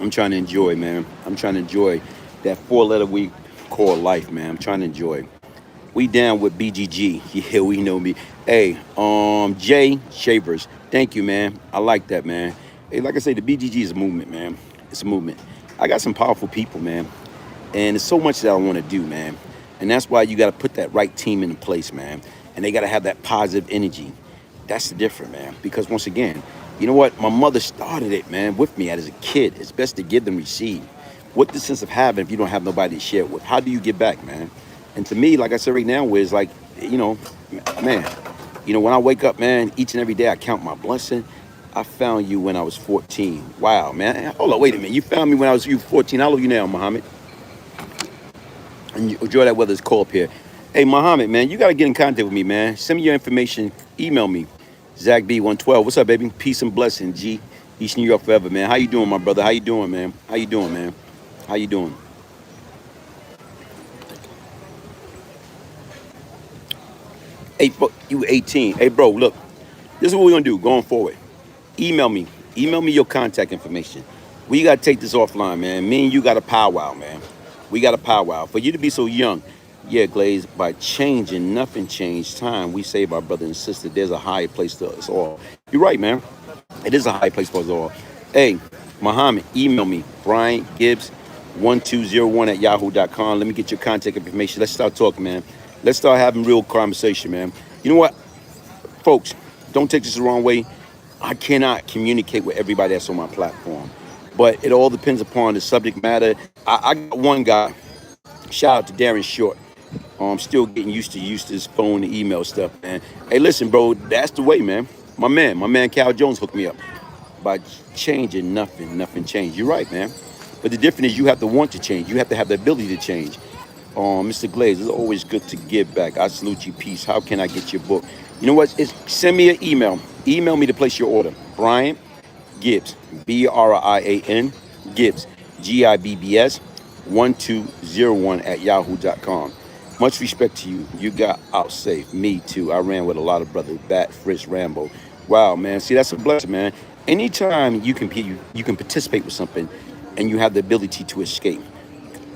I'm trying to enjoy, man. I'm trying to enjoy that four-letter we call life, man. I'm trying to enjoy. We down with BGG. Yeah, we know me. Hey, Jay Shavers. Thank you, man. I like that, man. Hey, like I say, the BGG is a movement, man. It's a movement. I got some powerful people, man. And there's so much that I want to do, man. And that's why you got to put that right team into place, man. And they got to have that positive energy. That's the difference, man. Because once again, you know what? My mother started it, man, with me as a kid. It's best to give than receive. What the sense of having if you don't have nobody to share it with? How do you get back, man? And to me, like I said right now, is like, you know, man, when I wake up, man, each and every day I count my blessing. I found you when I was 14. Wow, man. Hold on, wait a minute. You found me when I was 14. How old are you now, Muhammad? And you enjoy that weather. It's cold up here. Hey, Muhammad, man, you got to get in contact with me, man. Send me your information. Email me. Zach B112. What's up, baby? Peace and blessing, G. East New York forever, man. How you doing, my brother? How you doing, man? How you doing, man? How you doing? Hey, you 18. Hey, bro, look. This is what we're going to do going forward. Email me. Email me your contact information. We got to take this offline, man. Me and you got a powwow, man. We got a powwow. For you to be so young, yeah, Glaze, by changing, nothing changed. Time, we save our brother and sister. There's a higher place to us all. You're right, man. It is a high place for us all. Hey, Muhammad, email me, Brian Gibbs 1201 at yahoo.com. Let me get your contact information. Let's start talking, man. Let's start having real conversation, man. You know what, folks, don't take this the wrong way. I cannot communicate with everybody that's on my platform, but it all depends upon the subject matter. I got one guy, shout out to Darren Short. I'm still getting used to this phone and email stuff, man. Hey, listen, bro, that's the way, man. My man Cal Jones hooked me up. By changing, nothing changed. You're right, man. But the difference is you have to want to change. You have to have the ability to change. Mr. Glaze, it's always good to give back. I salute you, peace. How can I get your book? You know what? Send me an email. Email me to place your order. Brian Gibbs, Brian Gibbs, Gibbs 1201 at yahoo.com. Much respect to you. You got out safe. Me too. I ran with a lot of brothers. Bat, Fritz, Rambo. Wow, man. See, that's a blessing, man. Anytime you can participate with something and you have the ability to escape.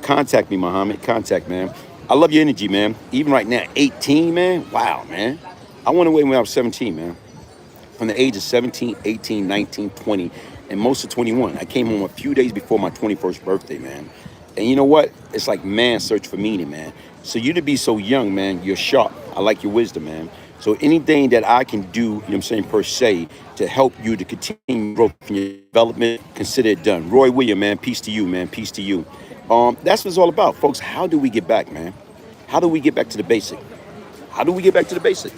Contact me, Muhammad. Contact, man. I love your energy, man. Even right now, 18, man. Wow, man. I went away when I was 17, man. From the age of 17, 18, 19, 20, and most of 21. I came home a few days before my 21st birthday, man. And you know what? It's like man search for meaning, man. So you to be so young, man, you're sharp. I like your wisdom, man. So anything that I can do, you know what I'm saying, per se, to help you to continue growth in your development, consider it done. Roy William, man, peace to you, man. Peace to you. That's what it's all about, folks. How do we get back, man? How do we get back to the basic? How do we get back to the basic?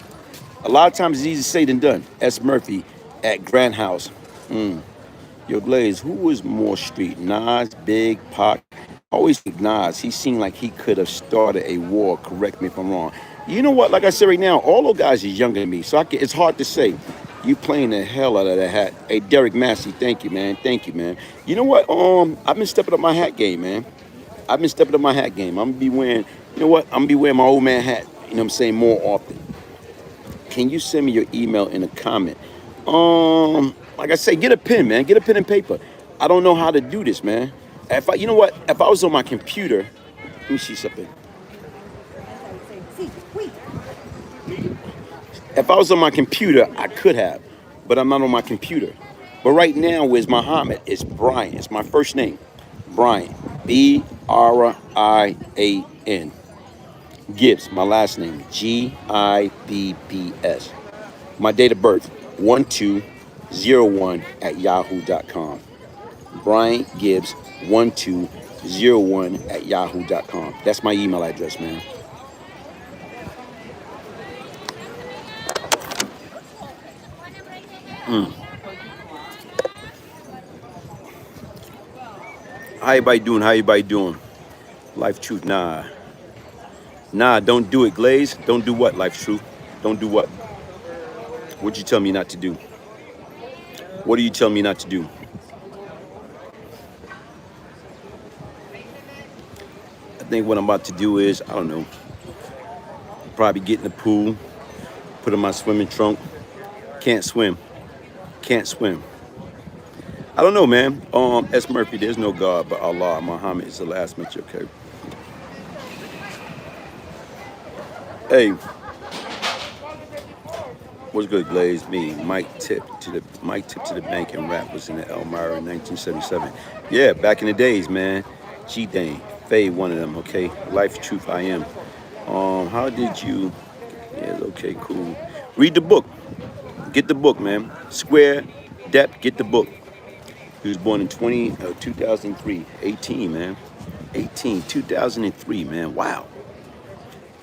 A lot of times it's easier said than done. S. Murphy at Grand House. Yo, Glaze, who was more street? Nas, Big, Pac? Always think Nas. He seemed like he could have started a war. Correct me if I'm wrong. You know what? Like I said right now, all those guys are younger than me, so it's hard to say. You playing the hell out of that hat. Hey, Derek Massey, thank you, man. Thank you, man. You know what? I've been stepping up my hat game, man. I've been stepping up my hat game. I'm gonna be wearing, you know what? I'm gonna be wearing my old man hat. You know what I'm saying? More often. Can you send me your email in a comment? Like I say, get a pen, man. Get a pen and paper. I don't know how to do this, man. You know what? If I was on my computer, let me see something. If I was on my computer, I could have, but I'm not on my computer. But right now, is Muhammad. It's Brian. It's my first name, Brian. Brian. Gibbs, my last name, Gibbs. My date of birth, 1201 at yahoo.com. Brian Gibbs, 1201 at yahoo.com. That's my email address, man. How everybody doing? How everybody doing? Life Truth, nah. Nah, don't do it, Glaze. Don't do what, Life Truth? Don't do what? What'd you tell me not to do? What are you telling me not to do? I think what I'm about to do is, I don't know, probably get in the pool, put in my swimming trunk. Can't swim. Can't swim. I don't know, man. S. Murphy, there's no God but Allah. Muhammad is the last messenger. Okay. Hey, what's good, Glaze? Me, Mike Tip to the bank and rap was in the Elmira in 1977. Yeah, back in the days, man. G Dane, Faye, one of them. Okay, Life Truth, I am. How did you? Yeah, okay, cool. Read the book. Get the book, man. Square Depth. Get the book. He was born in 2003. 18, man. 18, 2003, man. Wow.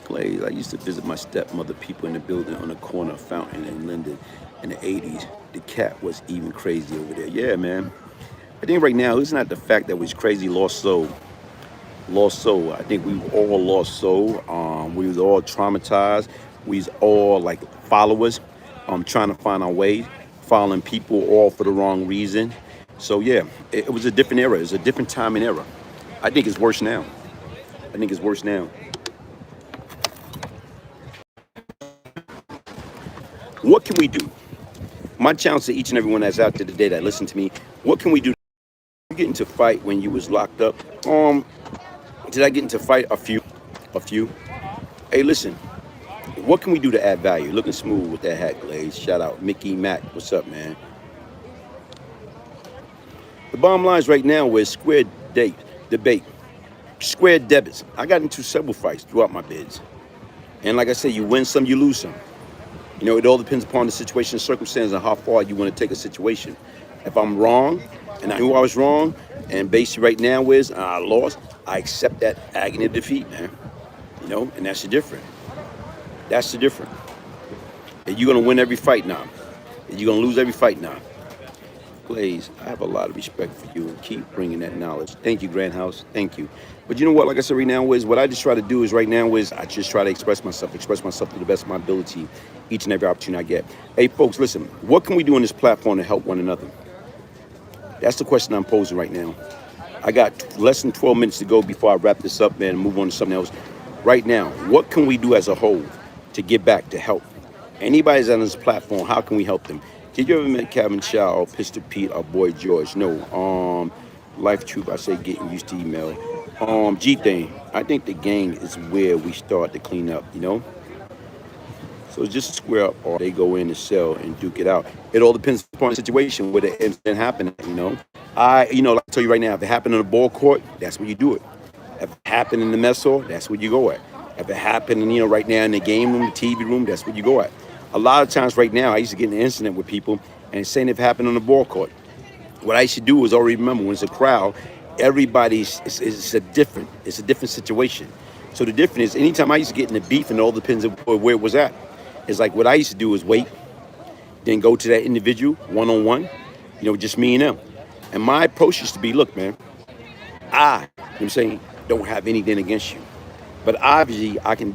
Glaze. I used to visit my stepmother, people in the building on the corner of Fountain and Linden in the 80s. The cat was even crazy over there. Yeah, man. I think right now, it's not the fact that we's crazy, lost soul. Lost soul. I think we all lost soul. We was all traumatized. We was all like followers, trying to find our way, following people all for the wrong reason. So yeah, it was a different era. It's a different time and era. I think it's worse now. I think it's worse now. What can we do? My challenge to each and everyone that's out there today that listen to me, what can we do? You get into fight when you was locked up? Did I get into fight? A few. Hey, listen, what can we do to add value? Looking smooth with that hat, Glaze. Shout out Mickey Mac. What's up, man? The bottom line is right now is debate, square debits. I got into several fights throughout my bids. And like I said, you win some, you lose some. You know, it all depends upon the situation, circumstance, and how far you want to take a situation. If I'm wrong, and I knew I was wrong, and basically right now is I lost, I accept that agony of defeat, man. You know, and that's the difference. That's the difference. Are you gonna win every fight now? Are you gonna lose every fight now? Glaze, I have a lot of respect for you and keep bringing that knowledge. Thank you, Grand House. Thank you. But you know what? Like I said, right now is what I just try to do is right now is I just try to express myself to the best of my ability each and every opportunity I get. Hey, folks, listen, what can we do on this platform to help one another? That's the question I'm posing right now. I got less than 12 minutes to go before I wrap this up and move on to something else. Right now, what can we do as a whole to get back to help? Anybody's on this platform, how can we help them? Did you ever met Kevin Chow, Pistol Pete, our boy George? No. Life Truth, I say getting used to email. G thing, I think the gang is where we start to clean up, you know? So it's just square up or they go in the cell and duke it out. It all depends upon the situation where the incident happened, you know? Like I tell you right now, if it happened in the ball court, that's where you do it. If it happened in the mess hall, that's where you go at. If it happened, right now in the game room, the TV room, that's where you go at. A lot of times right now, I used to get in an incident with people and saying if it happened on the ball court. What I used to do is already remember when it's a crowd, everybody's, it's a different situation. So the difference is anytime I used to get in the beef and it all depends on where it was at. It's like what I used to do is wait, then go to that individual one-on-one, just me and them. And my approach used to be, look, man, don't have anything against you. But obviously, I can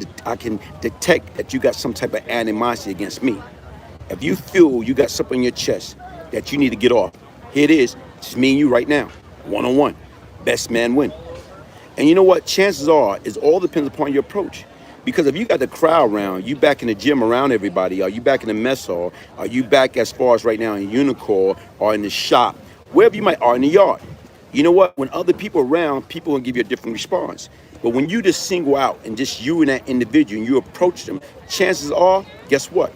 detect that you got some type of animosity against me. If you feel you got something in your chest that you need to get off, here it is. It's me and you right now, one-on-one. Best man win. And you know what? Chances are, it all depends upon your approach. Because if you got the crowd around, you back in the gym around everybody, are you back in the mess hall, are you back as far as right now in Unicorn or in the shop, wherever you might are in the yard. You know what? When other people are around, people will give you a different response. But when you just single out and just you and that individual and you approach them, chances are, guess what?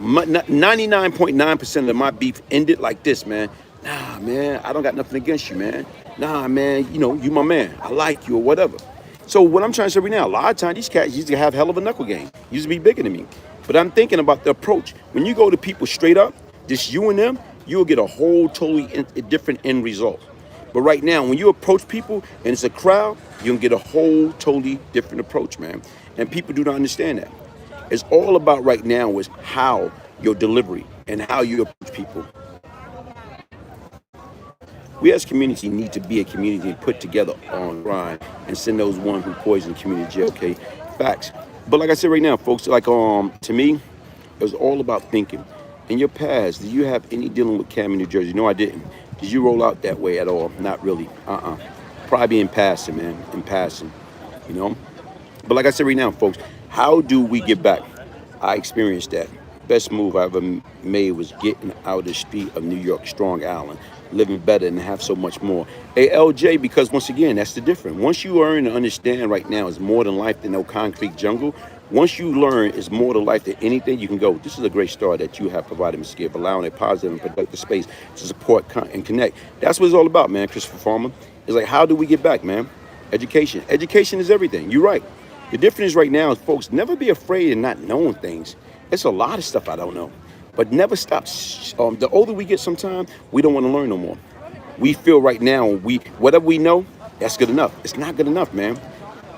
99.9% of my beef ended like this, man. Nah, man, I don't got nothing against you, man. Nah, man, you my man. I like you or whatever. So what I'm trying to say right now, a lot of times these cats used to have hell of a knuckle game. Used to be bigger than me. But I'm thinking about the approach. When you go to people straight up, just you and them, you'll get a whole totally different end result. But right now, when you approach people and it's a crowd, you'll get a whole totally different approach, man. And people do not understand that. It's all about right now is how your delivery and how you approach people. We as community need to be a community and put together on crime and send those one who poisoned the community jail, okay? Facts. But like I said right now, folks, like to me, it was all about thinking. In your past, did you have any dealing with Cam in New Jersey? No, I didn't. Did you roll out that way at all? Not really. Probably in passing, man. In passing, you know. But like I said right now, folks, how do we get back? I experienced that. Best move I ever made was getting out of the street of New York, Strong Island, living better and have so much more. ALJ, because once again, that's the difference. Once you learn and understand right now, it's more than life than no concrete jungle. Once you learn it's more to life than anything, you can go. This is a great start that you have provided, Mr. Gibb, allowing a positive and productive space to support and connect. That's what it's all about, man, Christopher Farmer. It's like, how do we get back, man? Education. Education is everything. You're right. The difference right now is, folks, never be afraid of not knowing things. It's a lot of stuff I don't know. But never stop. The older we get sometimes, we don't want to learn no more. We feel right now, whatever we know, that's good enough. It's not good enough, man.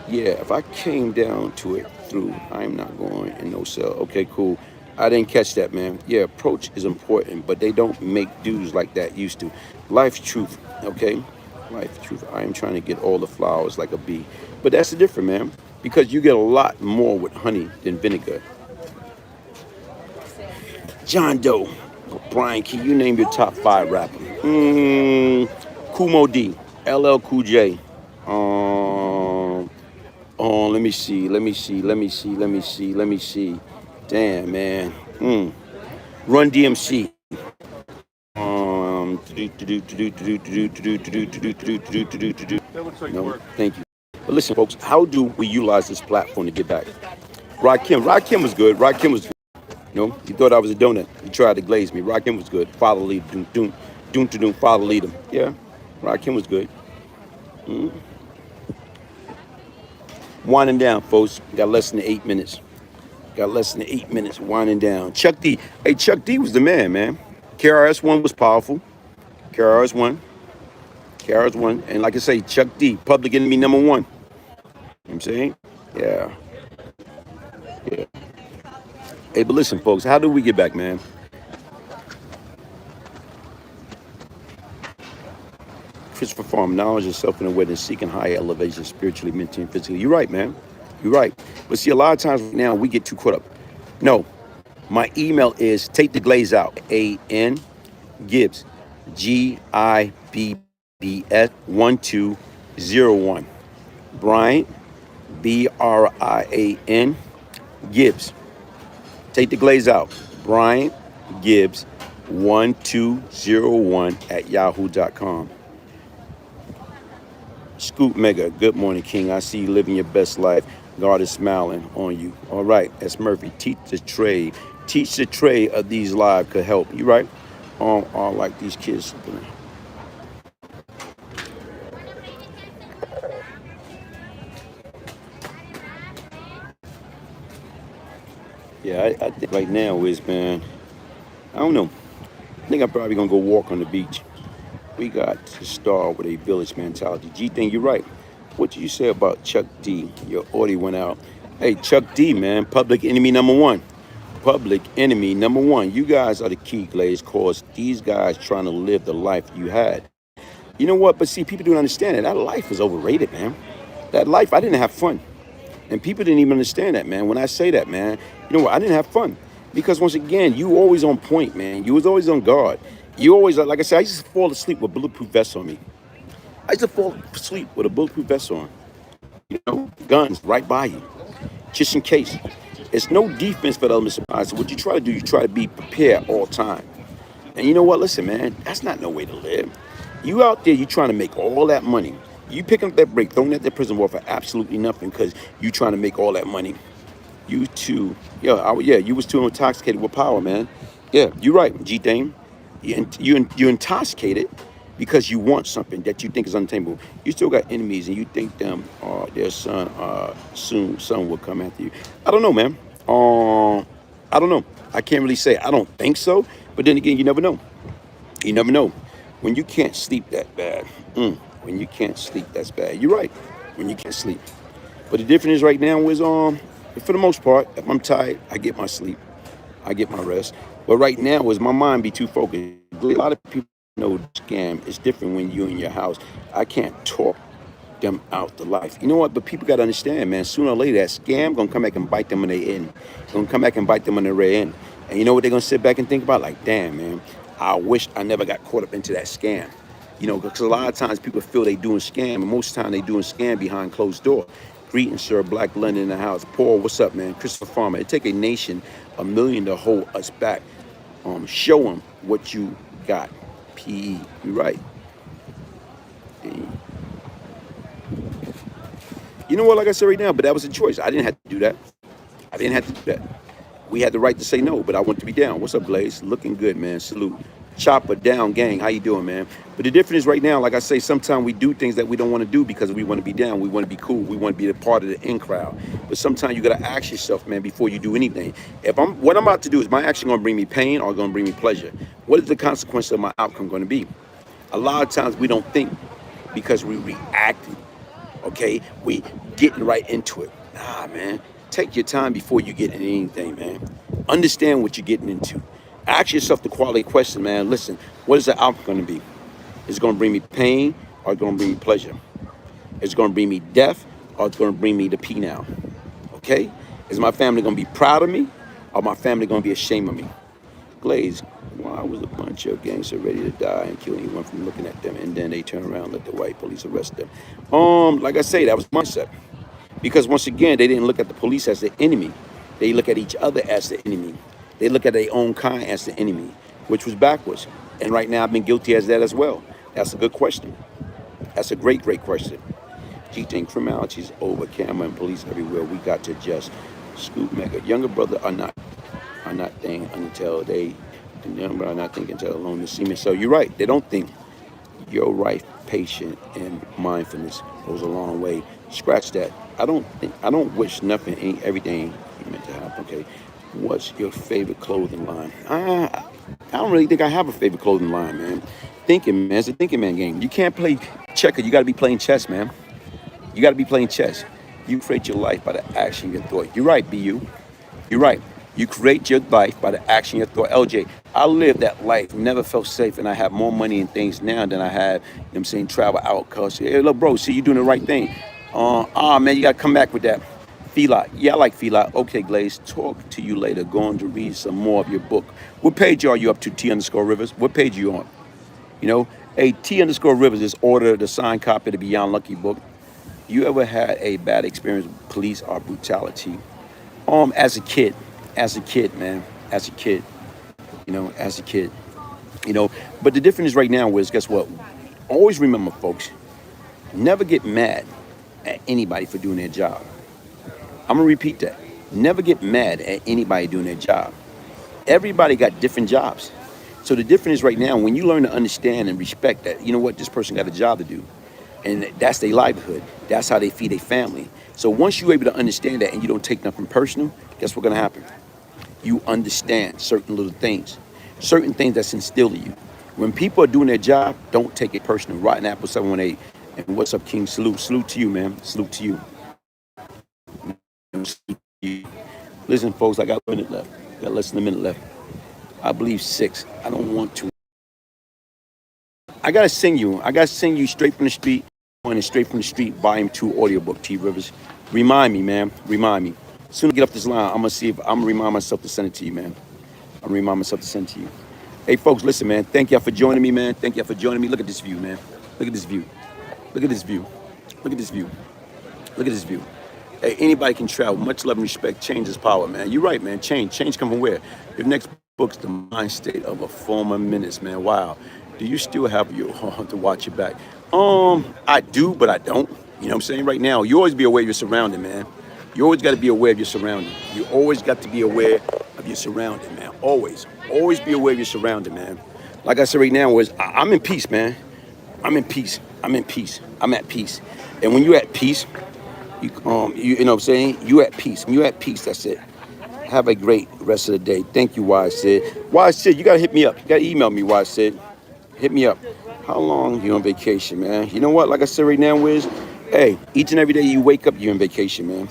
Yeah, if I came down to it through, I'm not going in no cell. Okay, cool. I didn't catch that, man. Yeah, approach is important, but they don't make dudes like that used to. Life's truth, okay? Life's truth. I am trying to get all the flowers like a bee. But that's the difference, man. Because you get a lot more with honey than vinegar. John Doe. Brian, can you name your top 5 rapper? Kumo D. LL Cool J. Let me see. Damn, man. Run DMC. No, thank you. But listen, folks, how do we utilize this platform to get back? Rakim was good. Rakim was good. You know, he thought I was a donut. He tried to glaze me. Rakim was good. Father lead him. Doom, father lead him. Yeah, Rakim was good. Winding down, folks. Got less than 8 minutes. Winding down. Chuck D. Hey, Chuck D was the man. KRS-One was powerful. KRS-One. And like I say, Chuck D, public enemy number 1. You know what I'm saying? Yeah. Hey, but listen, folks, how do we get back, man? Christopher Farm, knowledge and self-awareness, seeking higher elevation spiritually, mentally, and physically. You're right, man. You're right. But see, a lot of times right now, we get too caught up. No, my email is take the glaze out, A-N, Gibbs, Gibbs, 1201. Brian, Brian, Gibbs. Take the glaze out. Brian Gibbs 1201 at yahoo.com. Scoop Mega, good morning, King. I see you living your best life. God is smiling on you. All right, that's Murphy. Teach the trade. Teach the trade of these lives could help. You right? I like these kids. Yeah, I think right now is, man, I don't know. I think I'm probably going to go walk on the beach. We got to start with a village mentality. G-Thing, you're right. What did you say about Chuck D? Your audio went out. Hey, Chuck D, man, public enemy number 1. Public enemy number 1. You guys are the key, Glaze, cause these guys trying to live the life you had. You know what? But see, people don't understand it. That life is overrated, man. That life, I didn't have fun. And people didn't even understand that, man. When I say that, man, you know what? I didn't have fun. Because once again, you always on point, man. You was always on guard. You always, like I said, I used to fall asleep with bulletproof vests on me. I used to fall asleep with a bulletproof vest on. You know, guns right by you, just in case. It's no defense for the element surprise. So what you try to do, you try to be prepared all time. And you know what? Listen, man, that's not no way to live. You out there, you trying to make all that money. You picking up that break, throwing at that prison wall for absolutely nothing because you trying to make all that money. You too, you was too intoxicated with power, man. Yeah, you're right, G-Thing. You're intoxicated because you want something that you think is unattainable. You still got enemies and you think their son will come after you. I don't know, man. I don't know. I can't really say. I don't think so. But then again, you never know. You never know. When you can't sleep that bad. When you can't sleep, that's bad. You're right. When you can't sleep. But the difference is right now is for the most part, if I'm tired, I get my sleep. I get my rest. But right now is my mind be too focused. A lot of people know scam is different when you're in your house. I can't talk them out the life. You know what? But people got to understand, man. Sooner or later, that scam gonna come back and bite them when they end. It's gonna come back and bite them when they're rear end. And you know what they're gonna sit back and think about? Like, damn, man, I wish I never got caught up into that scam. You know, because a lot of times people feel they doing scam, and most of the time they doing scam behind closed door. Greetings, sir. Black London in the house. Paul, what's up, man? Christopher Farmer. It take a nation, a million to hold us back. Show them what you got. PE. You're right. You know what? Like I said right now, but that was a choice. I didn't have to do that. I didn't have to do that. We had the right to say no, but I want to be down. What's up, Glaze? Looking good, man. Salute. Chopper down, gang. How you doing, man? But the difference is right now, like I say, sometimes we do things that we don't want to do because we want to be down. We want to be cool. We want to be a part of the in crowd. But sometimes you got to ask yourself, man, before you do anything. What I'm about to do, is my action going to bring me pain or going to bring me pleasure? What is the consequence of my outcome going to be? A lot of times we don't think because we react. Okay, we getting right into it. Nah, man. Take your time before you get into anything, man. Understand what you're getting into. Ask yourself the quality question, man. Listen, what is the outcome going to be? Is it going to bring me pain or is it going to bring me pleasure? Is it going to bring me death or is it going to bring me the P now? Okay? Is my family going to be proud of me or my family going to be ashamed of me? Glaze, why was a bunch of gangsters ready to die and kill anyone from looking at them, and then they turn around and let the white police arrest them? Like I say, that was mindset. Because once again, they didn't look at the police as the enemy. They look at each other as the enemy. They look at their own kind as the enemy, which was backwards. And right now, I've been guilty as that as well. That's a good question. That's a great, great question. Do you think criminality is over? Camera and police everywhere. We got to just scoop mega. Younger brother are not thinking until they, the younger brother are not thinking until alone to see me. So you're right. They don't think. You're right. Patient and mindfulness goes a long way. Scratch that. I don't wish nothing, ain't everything you meant to happen. Okay. What's your favorite clothing line? I don't really think I have a favorite clothing line, man. Thinking, man. It's a thinking man game. You can't play checker. You got to be playing chess, man. You got to be playing chess. You create your life by the action of your thought. You're right, BU. You're right. You create your life by the action of your thought. LJ, I lived that life, never felt safe, and I have more money and things now than I have, you know what I'm saying, travel out. Cause, hey, look, bro, see, you doing the right thing. Man, you got to come back with that. Fila. Yeah, I like Fila. Okay, Glaze, talk to you later. Going to read some more of your book. What page are you up to, T_Rivers? What page are you on? You know, hey, T_Rivers is ordered the signed copy of the Beyond Lucky book. You ever had a bad experience with police or brutality? As a kid, man, as a kid, as a kid, but the difference right now is, guess what? Always remember, folks, never get mad at anybody for doing their job. I'm gonna repeat that. Never get mad at anybody doing their job. Everybody got different jobs. So the difference right now, when you learn to understand and respect that, you know what, this person got a job to do. And that's their livelihood. That's how they feed their family. So once you're able to understand that and you don't take nothing personal, guess what's gonna happen? You understand certain little things, certain things that's instilled in you. When people are doing their job, don't take it personal. Rotten Apple 718. And what's up, King? Salute to you, man. Salute to you. Listen, folks, I got a minute left. Got less than a minute left. I believe 6. I don't want to. I gotta sing you straight from the street. And straight from the street, volume 2 audiobook, T Rivers. Remind me, man. Remind me. As soon as I get off this line, I'm gonna see if I'm gonna remind myself to send it to you, man. I'm gonna remind myself to send it to you. Hey, folks, listen, man. Thank y'all for joining me, man. Thank y'all for joining me. Look at this view, man. Look at this view. Look at this view. Look at this view. Look at this view. Hey, anybody can travel. Much love and respect. Change is power, man. You're right, man. Change come from where? Your next book's The Mind State of a Former Menace, man. Wow. Do you still have your to watch your back? I do, but I don't. You know what I'm saying? Right now, you always be aware of your surrounding, man. You always got to be aware of your surrounding. You always got to be aware of your surrounding, man. Always be aware of your surrounding, man. Like I said right now, I'm in peace, man. I'm in peace. I'm at peace. And when you're at peace, you know what I'm saying? You at peace. When you're at peace, that's it. Have a great rest of the day. Thank you, Wise Sid. Wise Sid, you gotta hit me up. You gotta email me, Wise Sid. Hit me up. How long you on vacation, man? You know what? Like I said right now, Wiz, hey, each and every day you wake up, you're on vacation, man.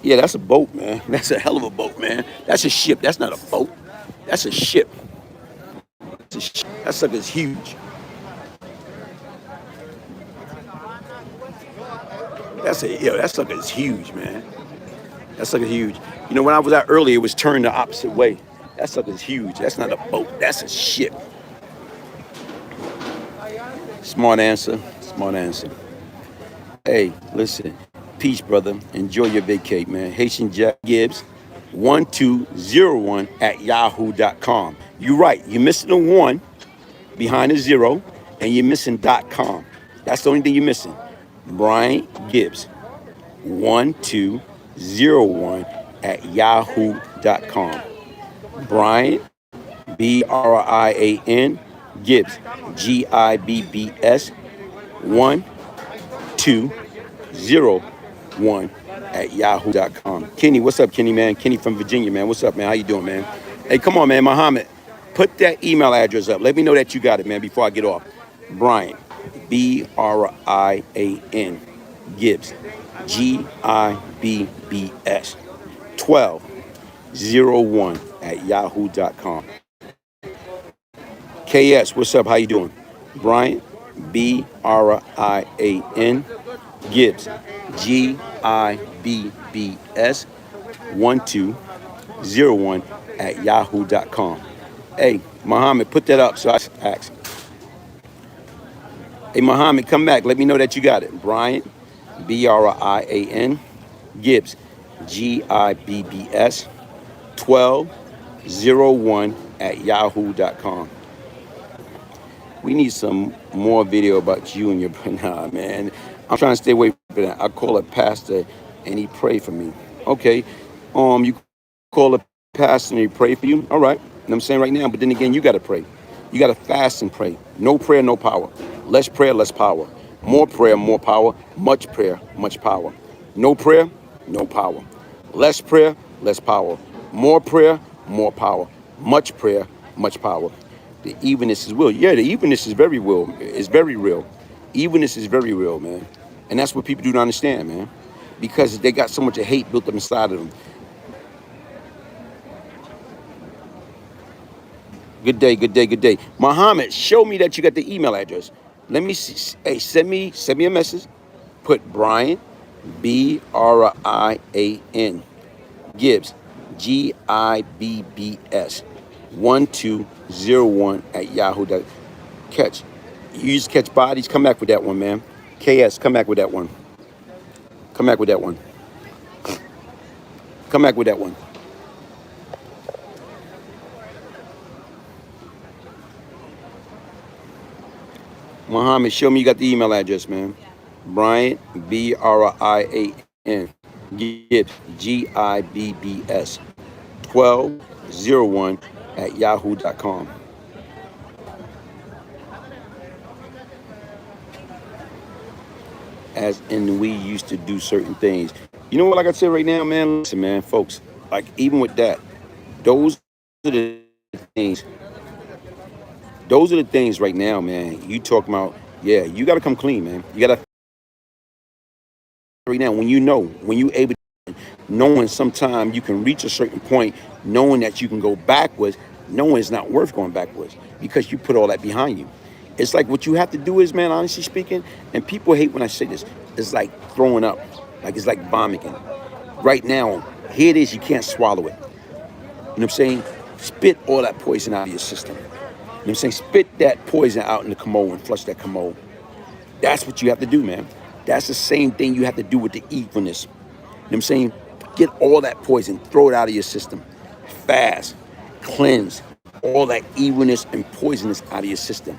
Yeah, that's a boat, man. That's a hell of a boat, man. That's a ship. That's not a boat. That's a ship. That sucker's huge. That sucker is huge, man. That sucker's huge. You know, when I was out earlier, it was turned the opposite way. That sucker's huge. That's not a boat. That's a ship. Smart answer. Smart answer. Hey, listen. Peace, brother. Enjoy your vacate, man. Haitian Jack Gibbs, 1201 at yahoo.com. You're right. You're missing a 1 behind a 0, and you're missing .com. That's the only thing you're missing. Brian Gibbs, 1201 at yahoo.com. Brian, Brian Gibbs, Gibbs, 1201 at yahoo.com. Kenny, what's up, Kenny, man? Kenny from Virginia, man. What's up, man? How you doing, man? Hey, come on, man. Muhammad, put that email address up. Let me know that you got it, man, before I get off. Brian, Brian Gibbs, Gibbs, 1201 at yahoo.com. KS, what's up? How you doing? Brian, Brian Gibbs, Gibbs, 1201 at yahoo.com. Hey, Muhammad, put that up so I ask. Hey, Muhammad, come back. Let me know that you got it. Brian, Brian Gibbs, Gibbs, 1201 at yahoo.com. We need some more video about you and your nah, man. I'm trying to stay away from that. I call a pastor and he pray for me. Okay. You call a pastor and he pray for you. All right. You know what I'm saying right now. But then again, you got to pray. You got to fast and pray. No prayer, no power. Less prayer, less power. More prayer, more power. Much prayer, much power. No prayer, no power. Less prayer, less power. More prayer, more power. Much prayer, much power. The evenness is real. Yeah, the evenness is very real. It's very real. Evenness is very real, man. And that's what people do not understand, man. Because they got so much of hate built up inside of them. Good day, good day, good day. Muhammad, show me that you got the email address. Let me see. Hey, send me a message. Put Brian, Brian Gibbs, Gibbs, 1201 at yahoo. Catch. You just catch bodies. Come back with that one, man. KS, come back with that one. Come back with that one. Come back with that one. Muhammad, show me you got the email address, man. Brian, Brian Gibbs, Gibbs, 1201 at yahoo.com. As in, we used to do certain things. You know what, like I said right now, man, listen, man, folks, like even with that, those are the things. Those are the things right now, man. You talking about, yeah, you got to come clean, man. You got to, right now, when you able to, knowing sometime you can reach a certain point, knowing that you can go backwards, knowing it's not worth going backwards because you put all that behind you. It's like what you have to do is, man, honestly speaking, and people hate when I say this, it's like throwing up, like it's like vomiting. Right now, here it is, you can't swallow it. You know what I'm saying? Spit all that poison out of your system. You know what I'm saying? Spit that poison out in the commode and flush that commode. That's what you have to do, man. That's the same thing you have to do with the evilness. You know what I'm saying? Get all that poison, throw it out of your system. Fast, cleanse all that evilness and poisonous out of your system.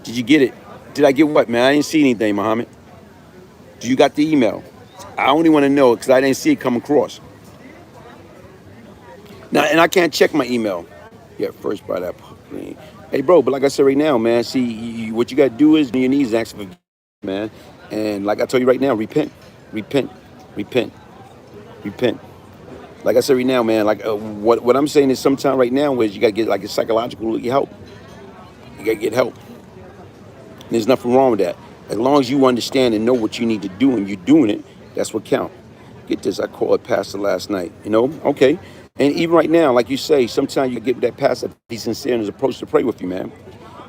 Did you get it? Did I get what, man? I didn't see anything, Muhammad. Do you got the email? I only want to know because I didn't see it come across. Now, and I can't check my email. Yeah, first by that. Hey, bro, but like I said right now, man, see, what you got to do is on your knees and ask for forgiveness, man. And like I told you right now, repent. Repent. Repent. Repent. Like I said right now, man, like what I'm saying is sometime right now is you got to get like a psychological help. You got to get help. There's nothing wrong with that. As long as you understand and know what you need to do and you're doing it, that's what counts. Get this, I called pastor last night, you know? Okay. And even right now, like you say, sometimes you get that pastor, he's sincere in his approach to pray with you, man.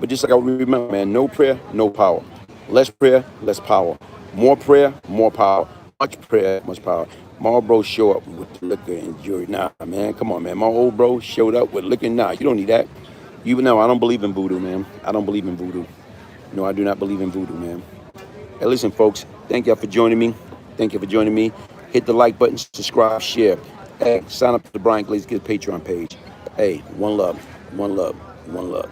But just like I remember, man, no prayer, no power. Less prayer, less power. More prayer, more power. Much prayer, much power. My old bro show up with the liquor and jewelry. Nah, man, come on, man. My old bro showed up with liquor. Nah, you don't need that. You know, I don't believe in voodoo, man. I don't believe in voodoo. No, I do not believe in voodoo, man. Hey, listen, folks. Thank y'all for joining me. Thank you for joining me. Hit the like button, subscribe, share. Hey, sign up to the Brian Glaze Gibbs Patreon page. Hey, one love, one love, one love.